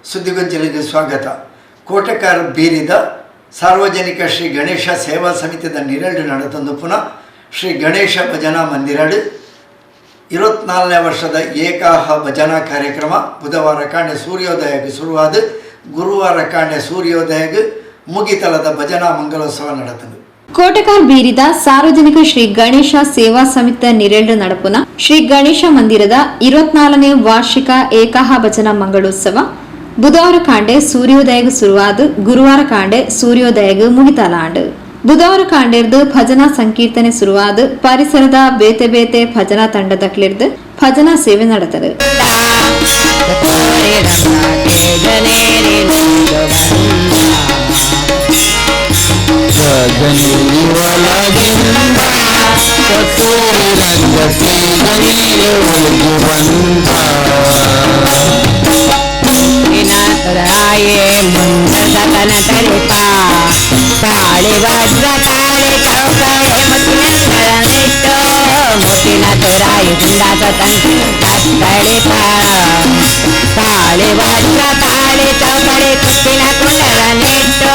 ಸುದ್ದಿಗೊಂಚಲಿಗೆ ಸ್ವಾಗತ. ಕೋಟೆಕಾರ ಬೀರಿದ ಸಾರ್ವಜನಿಕ ಶ್ರೀ ಗಣೇಶ ಸೇವಾ ಸಮಿತಿದ ನಿರಳು ನಡೆತಂದು ಪುನಃ ಶ್ರೀ ಗಣೇಶ ಭಜನಾ ಮಂದಿರಡು 24ನೇ ವರ್ಷದ ಏಕಾಹ ಭಜನಾ ಕಾರ್ಯಕ್ರಮ ಬುಧವಾರ ಕಾಂಡೆ ಸೂರ್ಯೋದಯಕ್ಕೆ ಶುರುವಾದ ಗುರುವಾರ ಕಾಂಡೆ ಸೂರ್ಯೋದಯಕ್ಕೆ ಮುಗಿತಲದ ಭಜನಾ ಮಂಗಲೋತ್ಸವ ನಡೆತದು. ಕೋಟೆಕಾರ್ ಬೀರಿದ ಸಾರ್ವಜನಿಕ ಶ್ರೀ ಗಣೇಶ ಸೇವಾ ಸಮಿತಿ ನಿರೇಳು ನಡಪುನ ಶ್ರೀ ಗಣೇಶ ಮಂದಿರದ 24ನೇ ವಾರ್ಷಿಕ ಏಕಾಹ ಭಜನಾ ಮಂಗಳೋತ್ಸವ ಬುಧವಾರ ಕಾಂಡೆ ಸೂರ್ಯೋದಯಗೆ ಶುರುವಾದ ಗುರುವಾರ ಕಾಂಡೆ ಸೂರ್ಯೋದಯಗೆ ಮುಗಿತಲಾಂಡು. ಬುಧವಾರ ಕಾಂಡೆರ್ದು ಭಜನಾ ಸಂಕೀರ್ತನೆ ಶುರುವಾದ ಪರಿಸರದ ಬೇತೆ ಬೇತೆ ಭಜನಾ ತಂಡದಕ್ಲಿರ್ದು ಭಜನಾ ಸೇವೆ ನಡೆತದೆ. ರಾಯೇ ಮುಂದದನ ತಳಿಪ ತಾಳಿ ವಜ್ರ ತಾಳಿ ಚೌಕಳೆ ಮುತ್ತಿನಂತರನಿಟ್ಟು ಮುತ್ತಿನ ತುರಾಯಿ ಗುಂಡಾಸ ತಳಿಪ ತಾಳಿ ವಜ್ರ ತಾಳಿ ಚೌಕಳೆ ಕುತ್ತಿನ ಕುಂಡರನಿಟ್ಟು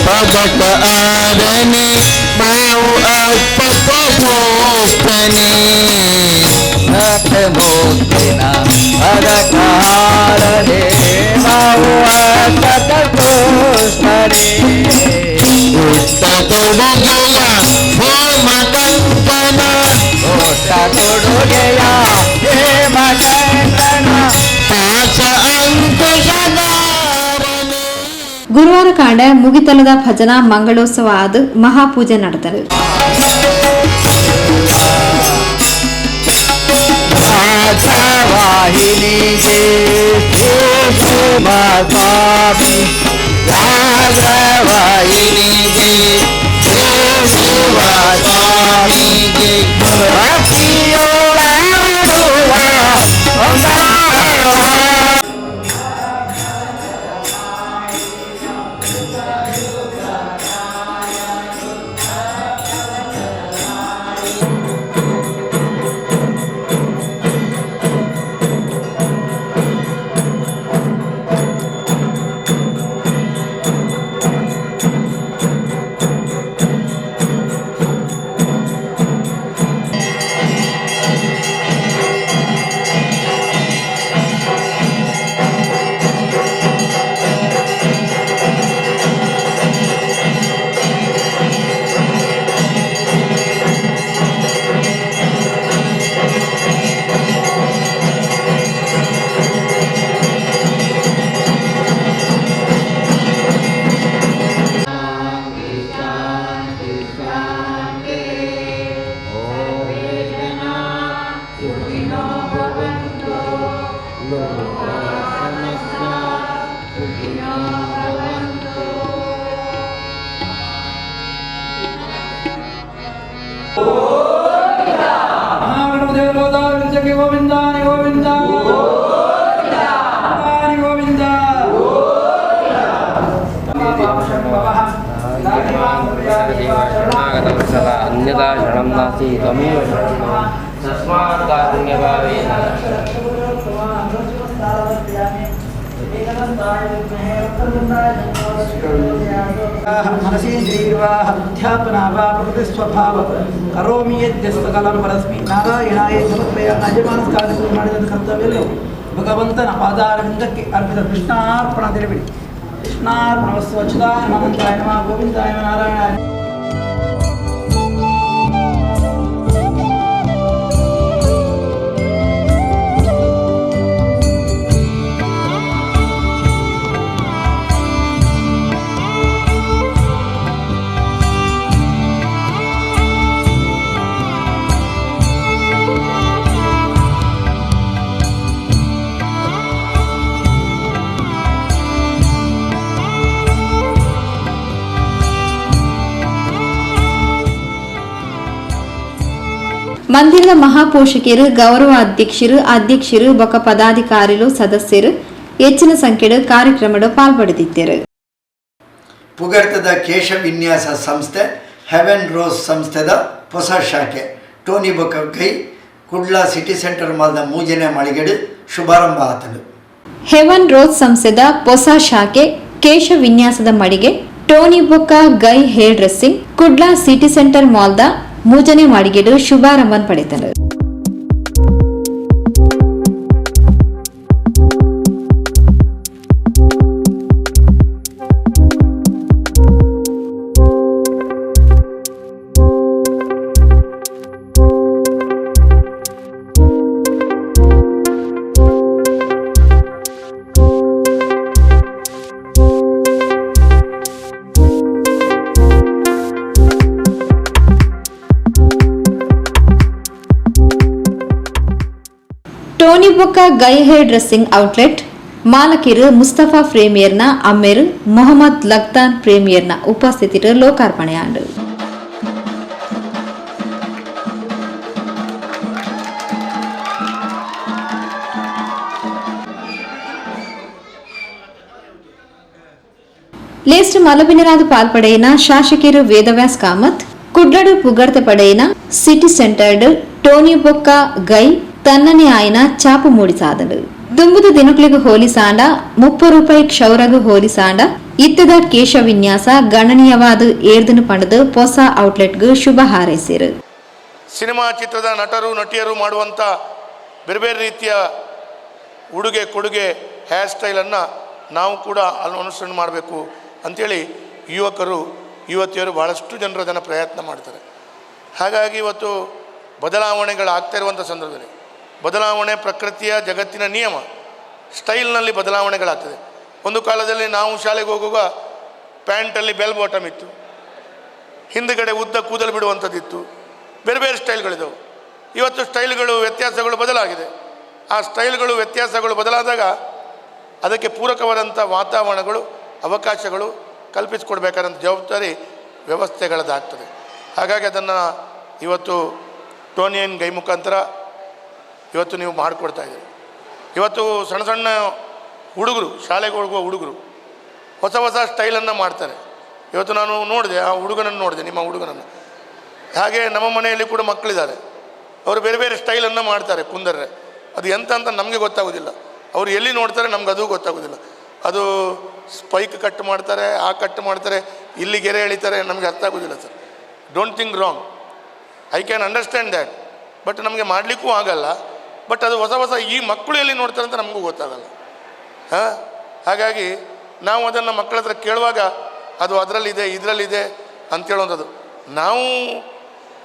ಪದಕ ಆರನೆ ಮಾವು ಅಪ್ಪನೆ ಮತ್ತೆ ಮುತ್ತಿನ ಅದಕಾರೇ ನಾವು ಕೃಷ್ಣರೇ ಹುಟ್ಟ ತೊಡುಗೆಯ ಹೇಮ ಕಂಕಣ ಹುಟ್ಟ ತೊಡುಗೆಯ ಹೇಮ ಕಂಕಣ ಪಾಶ ಅಂಕುಶದ ಗುರುವಾರ ಕಾಂಡ ಮುಗಿತಲದ ಭಜನಾ ಮಂಗಳೋತ್ಸವ ಆದ ಮಹಾಪೂಜೆ ನಡೆದರು. ವಾಹಿನಿಗೆ ಸ್ವಾಮಿ ರಾಘವಾಹಿನಿಗೆ ಸ್ವಾಮಿಗೆ अन्यथा शरणं नास्ति त्वमेव शरणं तस्मात् कारुण्यभावेन मनसीन्द्रियर्वाह बुद्ध्यात्मना वा प्रकृतिस्वभाव करोमि यद्यस्तकलं परस्मै नारायणाय ಸಮರ್ಪಯಾಮಿ ಯಜಮಾನಸ್ಕಾರಕ್ಕೆ ಮಾಡಿದ ಕರ್ತವ್ಯವೆಲ್ಲವೂ ಭಗವಂತನ ಪಾದಾರವಿಂದಕ್ಕೆ ಅರ್ಪಿತ. ಕೃಷ್ಣಾರ್ಪಣ ತಿಳಿಬಿಡಿ. ಕೃಷ್ಣಾರ್ಪಣವಸ್ತು ಅಚ್ಯುತಾಯ ನಮಃ ಗೋವಿಂದಾಯ ನಾರಾಯಣಾಯ. ಮಂದಿರದ ಮಹಾಪೋಷಕರು ಗೌರವ ಅಧ್ಯಕ್ಷರು ಬೊಕ್ಕ ಪದಾಧಿಕಾರಿಗಳು ಸದಸ್ಯರು ಹೆಚ್ಚಿನ ಸಂಖ್ಯೆಯ ಕಾರ್ಯಕ್ರಮದ ಪಾಲ್ಪಡೆದಿದ್ದರು. ಪುಗರ್ತದ ಕೇಶ ವಿನ್ಯಾಸ ಸಂಸ್ಥೆ ಹೆವೆನ್ ರೋಸ್ ಸಂಸ್ಥೆದ ಹೊಸ ಶಾಖೆ ಟೋನಿ ಬೊಕ್ಕ ಕೈ ಕುಡ್ಲಾ ಸಿಟಿ ಸೆಂಟರ್ ಮಾಲ್ದ ಮೂಜನೆ ಮಳಿಗೆಡು ಶುಭಾರಂಭ ಆತಲು. ಹೆವನ್ ರೋಸ್ ಸಂಸ್ಥೆದ ಹೊಸ ಶಾಖೆ ಕೇಶ ವಿನ್ಯಾಸದ ಮಳಿಗೆ ಟೋನಿ ಬೊಕ್ಕ guy hair dressing Kudla city centre ಮಾಲ್ದ ಮೂಜನೆ ಮಳಿಗೆಡು ಶುಭಾರಂಭ ಪಡೆದರು. ಟೋನಿ ಬೊಕ್ಕ ಗೈ ಹೇರ್ ಡ್ರೆಸ್ಸಿಂಗ್ ಔಟ್ಲೆಟ್ ಮಾಲಕಿರು ಮುಸ್ತಫಾ ಪ್ರೇಮಿಯರ್ನ ಅಮ್ಮೇರು ಮೊಹಮ್ಮದ್ ಲಗ್ತಾನ್ ಪ್ರೇಮಿಯರ್ನ ಉಪಸ್ಥಿತಿರು ಲೋಕಾರ್ಪಣೆ ಆಂಡು. ಲೇಸ್ಟ್ ಮಲಬಿನರಾದ ಪಾಲ್ಪಡೆಯಿನ ಶಾಸಕರು ವೇದವ್ಯಾಸ್ ಕಾಮತ್ ಕುಡ್ಲಡು ಪುಗಡ್ತ ಪಡೆಯಿನ ಸಿಟಿ ಸೆಂಟರ್ಡ್ ಟೋನಿ ಬೊಕ್ಕ ಗೈ ತನ್ನನೇ ಆಯ್ನ ಚಾಪು ಮೂಡಿಸಾದಳು. ದುಂಬುದ ದಿನಗಳಿಗೆ ಹೋಲಿಸಾಂಡ ₹30 ಕ್ಷೌರಗು ಹೋಲಿಸಾಂಡ ಇತ್ತದ ಕೇಶ ವಿನ್ಯಾಸ ಗಣನೀಯವಾದ ಏರ್ದನು ಪಡೆದು ಹೊಸ ಔಟ್ಲೆಟ್ಗೂ ಶುಭ ಹಾರೈಸಿರು. ಸಿನಿಮಾ ಚಿತ್ರದ ನಟರು ನಟಿಯರು ಮಾಡುವಂಥ ಬೇರೆ ಬೇರೆ ರೀತಿಯ ಉಡುಗೆ ಕೊಡುಗೆ ಹೇರ್ ಸ್ಟೈಲನ್ನು ನಾವು ಕೂಡ ಅನುಸರಣೆ ಮಾಡಬೇಕು ಅಂಥೇಳಿ ಯುವತಿಯರು ಭಾಳಷ್ಟು ಜನರ ಪ್ರಯತ್ನ ಮಾಡ್ತಾರೆ. ಹಾಗಾಗಿ ಇವತ್ತು ಬದಲಾವಣೆಗಳಾಗ್ತಾ ಇರುವಂಥ ಸಂದರ್ಭದಲ್ಲಿ ಬದಲಾವಣೆ ಪ್ರಕೃತಿಯ ಜಗತ್ತಿನ ನಿಯಮ, ಸ್ಟೈಲ್ನಲ್ಲಿ ಬದಲಾವಣೆಗಳಾಗ್ತದೆ. ಒಂದು ಕಾಲದಲ್ಲಿ ನಾವು ಶಾಲೆಗೆ ಹೋಗುವಾಗ ಪ್ಯಾಂಟಲ್ಲಿ ಬೆಲ್ ಬಾಟಮ್ ಇತ್ತು, ಹಿಂದುಗಡೆ ಉದ್ದ ಕೂದಲು ಬಿಡುವಂಥದ್ದಿತ್ತು, ಬೇರೆ ಬೇರೆ ಸ್ಟೈಲ್ಗಳಿದ್ದವು. ಇವತ್ತು ಸ್ಟೈಲ್ಗಳು ವ್ಯತ್ಯಾಸಗಳು ಬದಲಾಗಿದೆ. ಆ ಸ್ಟೈಲ್ಗಳು ವ್ಯತ್ಯಾಸಗಳು ಬದಲಾದಾಗ ಅದಕ್ಕೆ ಪೂರಕವಾದಂಥ ವಾತಾವರಣಗಳು ಅವಕಾಶಗಳು ಕಲ್ಪಿಸಿಕೊಡ್ಬೇಕಾದಂಥ ಜವಾಬ್ದಾರಿ ವ್ಯವಸ್ಥೆಗಳದ್ದಾಗ್ತದೆ. ಹಾಗಾಗಿ ಅದನ್ನು ಇವತ್ತು ಟೋನಿ ಆ್ಯಂಡ್ ಗೈ ಮುಖಾಂತರ ಇವತ್ತು ನೀವು ಮಾಡಿಕೊಡ್ತಾ ಇದ್ದೀರಿ. ಇವತ್ತು ಸಣ್ಣ ಸಣ್ಣ ಹುಡುಗರು, ಶಾಲೆಗೆ ಹೋಗುವ ಹುಡುಗರು ಹೊಸ ಹೊಸ ಸ್ಟೈಲನ್ನು ಮಾಡ್ತಾರೆ. ಇವತ್ತು ನಾನು ನೋಡಿದೆ, ಆ ಹುಡುಗನನ್ನು ನೋಡಿದೆ, ನಿಮ್ಮ ಹುಡುಗನನ್ನು. ಹಾಗೆ ನಮ್ಮ ಮನೆಯಲ್ಲಿ ಕೂಡ ಮಕ್ಕಳಿದ್ದಾರೆ, ಅವರು ಬೇರೆ ಬೇರೆ ಸ್ಟೈಲನ್ನು ಮಾಡ್ತಾರೆ ಕುಂದರ್ರೆ. ಅದು ಎಂತ ಅಂತ ನಮಗೆ ಗೊತ್ತಾಗೋದಿಲ್ಲ, ಅವರು ಎಲ್ಲಿ ನೋಡ್ತಾರೆ ನಮ್ಗೆ ಅದು ಗೊತ್ತಾಗೋದಿಲ್ಲ. ಅದು ಸ್ಪೈಕ್ ಕಟ್ ಮಾಡ್ತಾರೆ, ಆ ಕಟ್ ಮಾಡ್ತಾರೆ, ಇಲ್ಲಿ ಗೆರೆ ಎಳಿತಾರೆ, ನಮಗೆ ಅರ್ಥ ಆಗೋದಿಲ್ಲ sir. Don't think wrong, I can understand that, but ನಮಗೆ ಮಾಡಲಿಕ್ಕೂ ಆಗಲ್ಲ. ಬಟ್ ಅದು ಹೊಸ ಹೊಸ ಈ ಮಕ್ಕಳು ಎಲ್ಲಿ ನೋಡ್ತಾರೆ ಅಂತ ನಮಗೂ ಗೊತ್ತಾಗಲ್ಲ. ಹಾಗಾಗಿ ನಾವು ಅದನ್ನು ಮಕ್ಕಳ ಹತ್ರ ಕೇಳುವಾಗ ಅದು ಅದರಲ್ಲಿದೆ ಇದರಲ್ಲಿದೆ ಅಂತೇಳುವಂಥದ್ದು. ನಾವು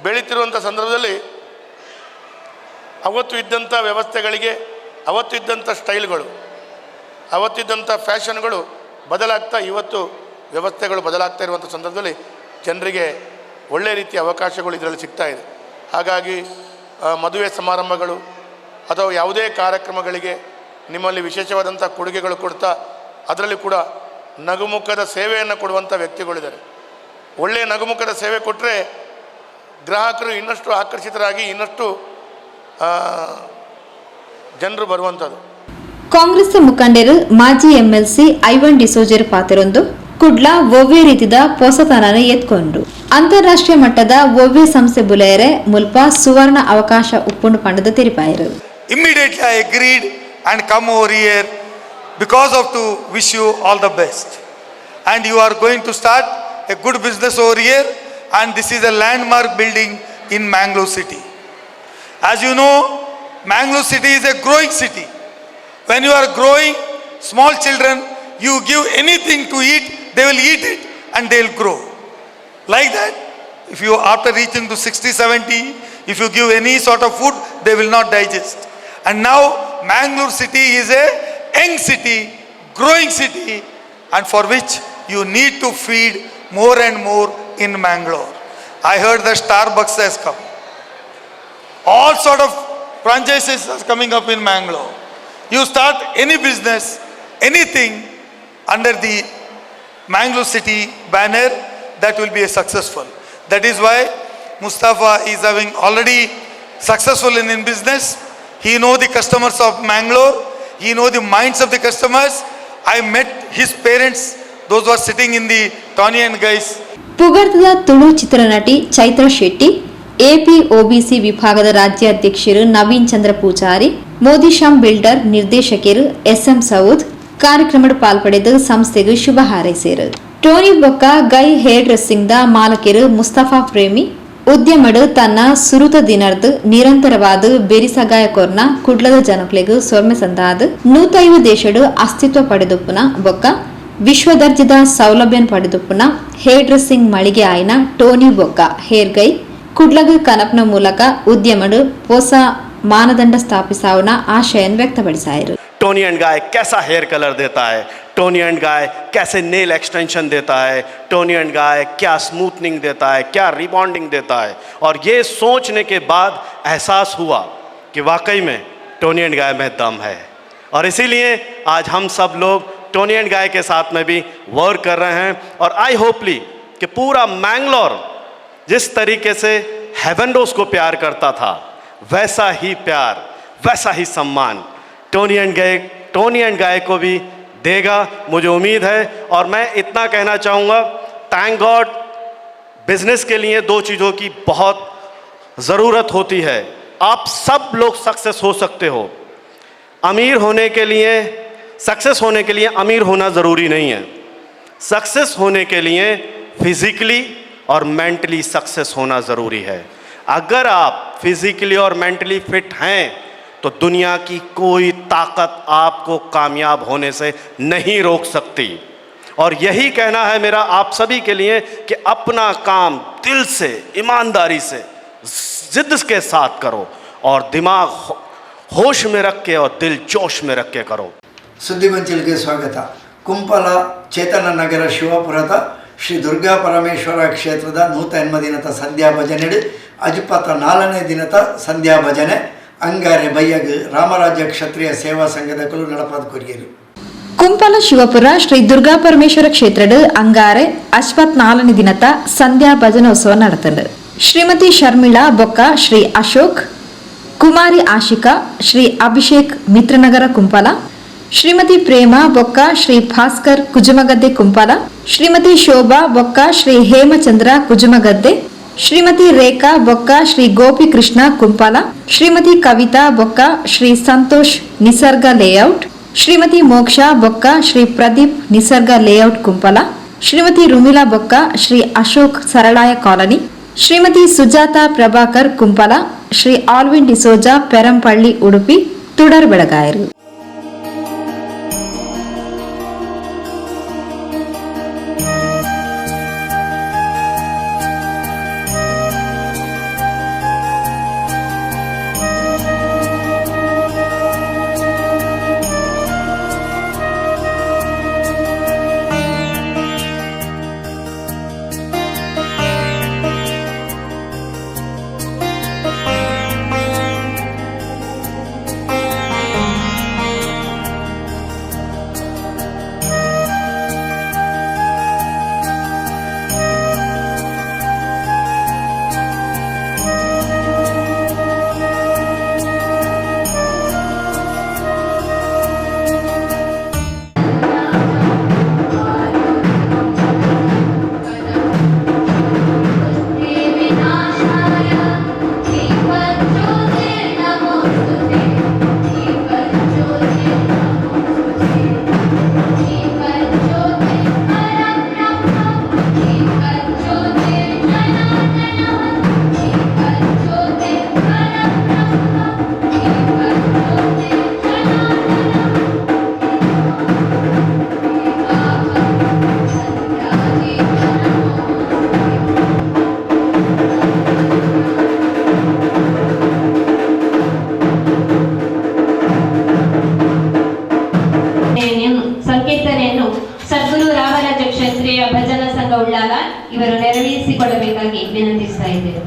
ಬೆಳೀತಿರುವಂಥ ಸಂದರ್ಭದಲ್ಲಿ ಅವತ್ತು ಇದ್ದಂಥ ವ್ಯವಸ್ಥೆಗಳಿಗೆ, ಅವತ್ತು ಇದ್ದಂಥ ಸ್ಟೈಲ್ಗಳು, ಅವತ್ತಿದ್ದಂಥ ಫ್ಯಾಷನ್ಗಳು ಬದಲಾಗ್ತಾ ಇವತ್ತು ವ್ಯವಸ್ಥೆಗಳು ಬದಲಾಗ್ತಾ ಇರುವಂಥ ಸಂದರ್ಭದಲ್ಲಿ ಜನರಿಗೆ ಒಳ್ಳೆಯ ರೀತಿಯ ಅವಕಾಶಗಳು ಇದರಲ್ಲಿ ಸಿಗ್ತಾ ಇದೆ. ಹಾಗಾಗಿ ಮದುವೆ ಸಮಾರಂಭಗಳು ಅಥವಾ ಯಾವುದೇ ಕಾರ್ಯಕ್ರಮಗಳಿಗೆ ನಿಮ್ಮಲ್ಲಿ ವಿಶೇಷವಾದಂಥ ಕೊಡುಗೆಗಳು ಕೊಡ್ತಾ ಅದರಲ್ಲಿ ಕೂಡ ನಗುಮುಖದ ಸೇವೆಯನ್ನು ಕೊಡುವಂಥ ವ್ಯಕ್ತಿಗಳಿದ್ದಾರೆ. ಒಳ್ಳೆಯ ನಗುಮುಖದ ಸೇವೆ ಕೊಟ್ಟರೆ ಗ್ರಾಹಕರು ಇನ್ನಷ್ಟು ಆಕರ್ಷಿತರಾಗಿ ಇನ್ನಷ್ಟು ಜನರು ಬರುವಂಥದ್ದು. ಕಾಂಗ್ರೆಸ್ ಮುಖಂಡರು ಮಾಜಿ MLC ಐವನ್ ಡಿಸೋಜರ್ ಪಾತ್ರರೊಂದು ಕುಡ್ಲ ಒವ್ವೆ ರೀತಿದ ಪೊಸತನನ ಎತ್ಕೊಂಡ್ರು. ಅಂತಾರಾಷ್ಟ್ರೀಯ ಮಟ್ಟದ ಒವ್ವೆ ಸಂಸ್ಥೆ ಬುಲೆಯರೆ ಮುಲ್ಪ ಸುವರ್ಣ ಅವಕಾಶ ಉಪ್ಪುಂಡು ಪಂಡದ ತೆರಿಪಾಯರು. Immediately I agreed and come over here because of to wish you all the best. And you are going to start a good business over here, and this is a landmark building in Mangalore city. As you know, Mangalore city is a growing city. When you are growing, small children, you give anything to eat, they will eat it and they will grow. Like that, if you after reaching to 60, 70, if you give any sort of food, they will not digest. And now Mangalore city is a young city, growing city, and for which you need to feed more and more in Mangalore. I heard that Starbucks has come. All sort of franchises are coming up in Mangalore. You start any business, anything under the Mangalore city banner, that will be a successful. That is why Mustafa is having already successful in business. He know the customers of Mangalore. He know the minds of the customers. I met his parents, those who are sitting in the Tony and Guys. ಪುಗರ್ದದ Tulu ಚಿತ್ರನಟಿ Chaitra Shetty, APOBC ವಿಭಾಗದ ರಾಜ್ಯಾಧ್ಯಕ್ಷರು ನವೀನ್ ಚಂದ್ರ Poojary, ಮೋದಿಶಾಮ್ builder ನಿರ್ದೇಶಕರು SM Saud ಕಾರ್ಯಕ್ರಮದ ಪಾಲ್ಪಡೆದು ಸಂಸ್ಥೆಗೆ ಶುಭ ಹಾರೈಸಿದರು. Tony ಬೊಕ್ಕ guy hair dressing the ಮಾಲಕರು Mustafa ಪ್ರೇಮಿ ಉದ್ಯಮಡು ತನ್ನ ಸುರುತ ದಿನರ್ದು ನಿರಂತರವಾದ ಬೆರಿಸಗಾಯ ಕೊರ್ನ ಕುಡ್ಲದ ಜನಕ್ಲೆಗೂ ಸೊರ್ಮೆ ಸಂದಾದ 105 ದೇಶಡು ಅಸ್ತಿತ್ವ ಪಡೆದುಪ್ಪುನ ಬೊಕ್ಕ ವಿಶ್ವದರ್ಜದ ಸೌಲಭ್ಯ ಪಡೆದುಪ್ಪುನ ಹೇರ್ ಡ್ರೆಸ್ಸಿಂಗ್ ಮಳಿಗೆ ಆಯ್ನ ಟೋನಿ ಬೊಕ್ಕ ಹೇರ್ ಗೈ ಕುಡ್ಲಗ ಕನಪ್ನ ಮೂಲಕ ಉದ್ಯಮಡು ಹೊಸ ಮಾನದಂಡ ಸ್ಥಾಪಿಸಾವನ ಆಶಯನ್ ವ್ಯಕ್ತಪಡಿಸಾಯಿರು. टोनी एंड गाय कैसा हेयर कलर देता है, टोनी एंड गाय कैसे नेल एक्सटेंशन देता है, टोनी एंड गाय क्या स्मूथनिंग देता है, क्या रिबॉन्डिंग देता है. और ये सोचने के बाद एहसास हुआ कि वाकई में टोनी एंड गाय में दम है. और इसीलिए आज हम सब लोग टोनी एंड गाय के साथ में भी वर्क कर रहे हैं. और आई होपली कि पूरा मैंगलोर जिस तरीके से हेवेंडोस को प्यार करता था, वैसा ही प्यार, वैसा ही सम्मान टोनी एंड गाय को भी देगा, मुझे उम्मीद है. और मैं इतना कहना चाहूँगा, थैंक गॉड बिजनेस के लिए 2 चीज़ों की बहुत ज़रूरत होती है. आप सब लोग सक्सेस हो सकते हो. अमीर होने के लिए, सक्सेस होने के लिए अमीर होना ज़रूरी नहीं है. सक्सेस होने के लिए फिज़िकली और मेंटली सक्सेस होना ज़रूरी है. अगर आप फिज़िकली और मेंटली फिट हैं तो दुनिया की कोई ताकत आपको कामयाब होने से नहीं रोक सकती। और यही कहना है मेरा आप सभी के लिए कि अपना काम दिल से, ईमानदारी से, जिद्द के साथ करो और दिमाग होश में रख के और दिल जोश में रख के करो। ಸುದ್ದಿಗೊಂಚಲಿಗೆ ಸ್ವಾಗತ. ಕುಂಪಲ ಚೇತನ ನಗರ ಶಿವಪುರದ ಶ್ರೀ ದುರ್ಗಾ ಪರಮೇಶ್ವರ ಕ್ಷೇತ್ರದ 180 ದಿನದ ಸಂಧ್ಯಾ ಭಜನೆ 24ನೇ ದಿನದ ಸಂಧ್ಯಾ ಭಜನೆ ಅಂಗಾರೆ ಬಯ್ಯಗ್ ರಾಮರಾಜ್ಯ ಕ್ಷತ್ರಿಯ ಸೇವಾ ಸಂಘದ ಕುಲು ನಡಪಾದ ಕೊರಿಯರು. ಕುಂಪಲ ಶಿವಪುರ ಶ್ರೀ ದುರ್ಗಾ ಪರಮೇಶ್ವರ ಕ್ಷೇತ್ರದ ಅಂಗಾರೆ 24ನೇ ದಿನದ ಸಂಧ್ಯಾ ಭಜನೋತ್ಸವ ನಡೆತಂಡು. ಶ್ರೀಮತಿ ಶರ್ಮಿಳಾ ಬೊಕ್ಕ ಶ್ರೀ ಅಶೋಕ್, ಕುಮಾರಿ ಆಶಿಕಾ ಶ್ರೀ ಅಭಿಷೇಕ್ ಮಿತ್ರನಗರ ಕುಂಪಲ, ಶ್ರೀಮತಿ ಪ್ರೇಮಾ ಬೊಕ್ಕ ಶ್ರೀ ಭಾಸ್ಕರ್ ಕುಜುಮಗದ್ದೆ ಕುಂಪಲ, ಶ್ರೀಮತಿ ಶೋಭಾ ಬೊಕ್ಕ ಶ್ರೀ ಹೇಮಚಂದ್ರ ಕುಜುಮಗದ್ದೆ, ಶ್ರೀಮತಿ ರೇಖಾ ಬೊಕ್ಕ ಶ್ರೀ ಗೋಪಿ ಕೃಷ್ಣ ಕುಂಪಲ, ಶ್ರೀಮತಿ ಕವಿತಾ ಬೊಕ್ಕ ಶ್ರೀ ಸಂತೋಷ್ ನಿಸರ್ಗ ಲೇಔಟ್, ಶ್ರೀಮತಿ ಮೋಕ್ಷಾ ಬೊಕ್ಕ ಶ್ರೀ ಪ್ರದೀಪ್ ನಿಸರ್ಗ ಲೇಔಟ್ ಕುಂಪಲ, ಶ್ರೀಮತಿ ರುಮಿಲಾ ಬೊಕ್ಕ ಶ್ರೀ ಅಶೋಕ್ ಸರಳಾಯ ಕಾಲನಿ, ಶ್ರೀಮತಿ ಸುಜಾತಾ ಪ್ರಭಾಕರ್ ಕುಂಪಲ, ಶ್ರೀ ಆಲ್ವಿನ್ ಡಿಸೋಜಾ ಪೆರಂಪಳ್ಳಿ ಉಡುಪಿ ತುಡರ್ ಬೆಳಗಾಯರು. ಸಂಕೀರ್ತನೆಯನ್ನು ಸದ್ಗುರು ರಾಮರಾಜ ಕ್ಷತ್ರಿಯ ಭಜನಾ ಸಂಘ ಉಳ್ಳಾಲ ಇವರು ನೆರವೇರಿಸಿಕೊಳ್ಳಬೇಕಾಗಿ ವಿನಂತಿಸ್ತಾ ಇದ್ದೇವೆ.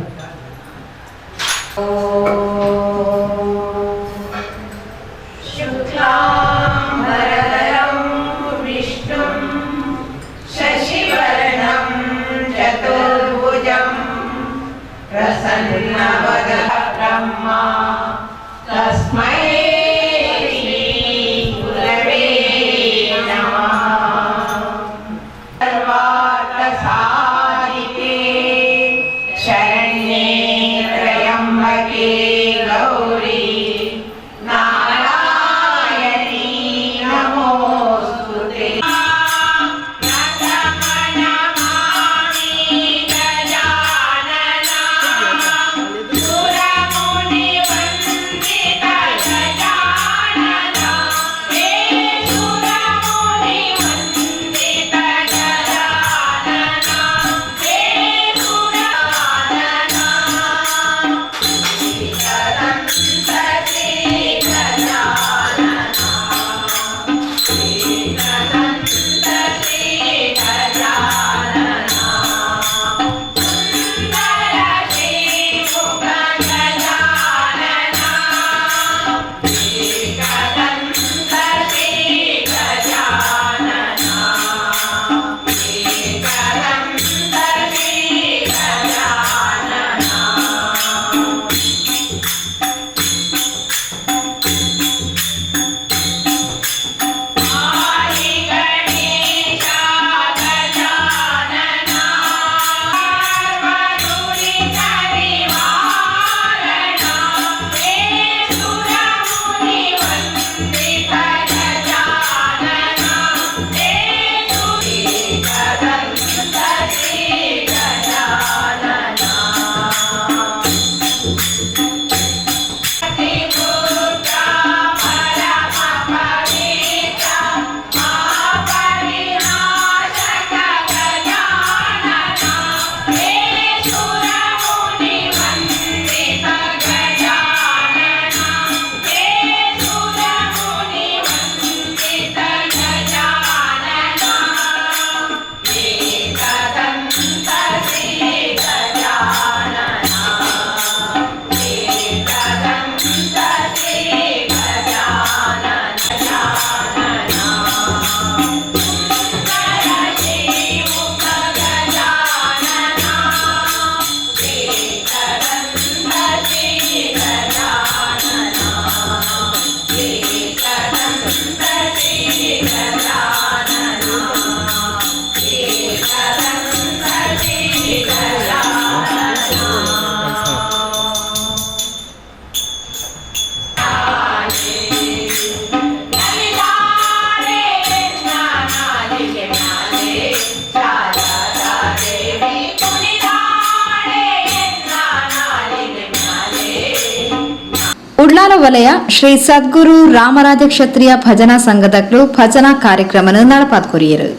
ಉಳ್ಳಾಲ ವಲಯ ಶ್ರೀ ಸದ್ಗುರು ರಾಮರಾಜ ಕ್ಷತ್ರಿಯ ಭಜನಾ ಸಂಘದಗಳು ಭಜನಾ ಕಾರ್ಯಕ್ರಮ ನಡಪಾತ್ ಕೊರಿಯರು.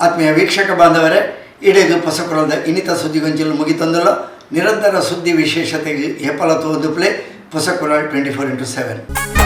ಆತ್ಮೀಯ ವೀಕ್ಷಕ ಬಾಂಧವರೇ, ಇಡೀಗ ಪೊಸಕೊಳದ ಇನ್ನಿತ ಸುದ್ದಿಗೊಂಚಲು ಮುಗಿತಂದಲ್ಲ. ನಿರಂತರ ಸುದ್ದಿ ವಿಶೇಷತೆಗೆ ಹೆಪ್ಪಲ ತೋದು ಪ್ಲೇ ಪೊಸಕೊಳ 24x7.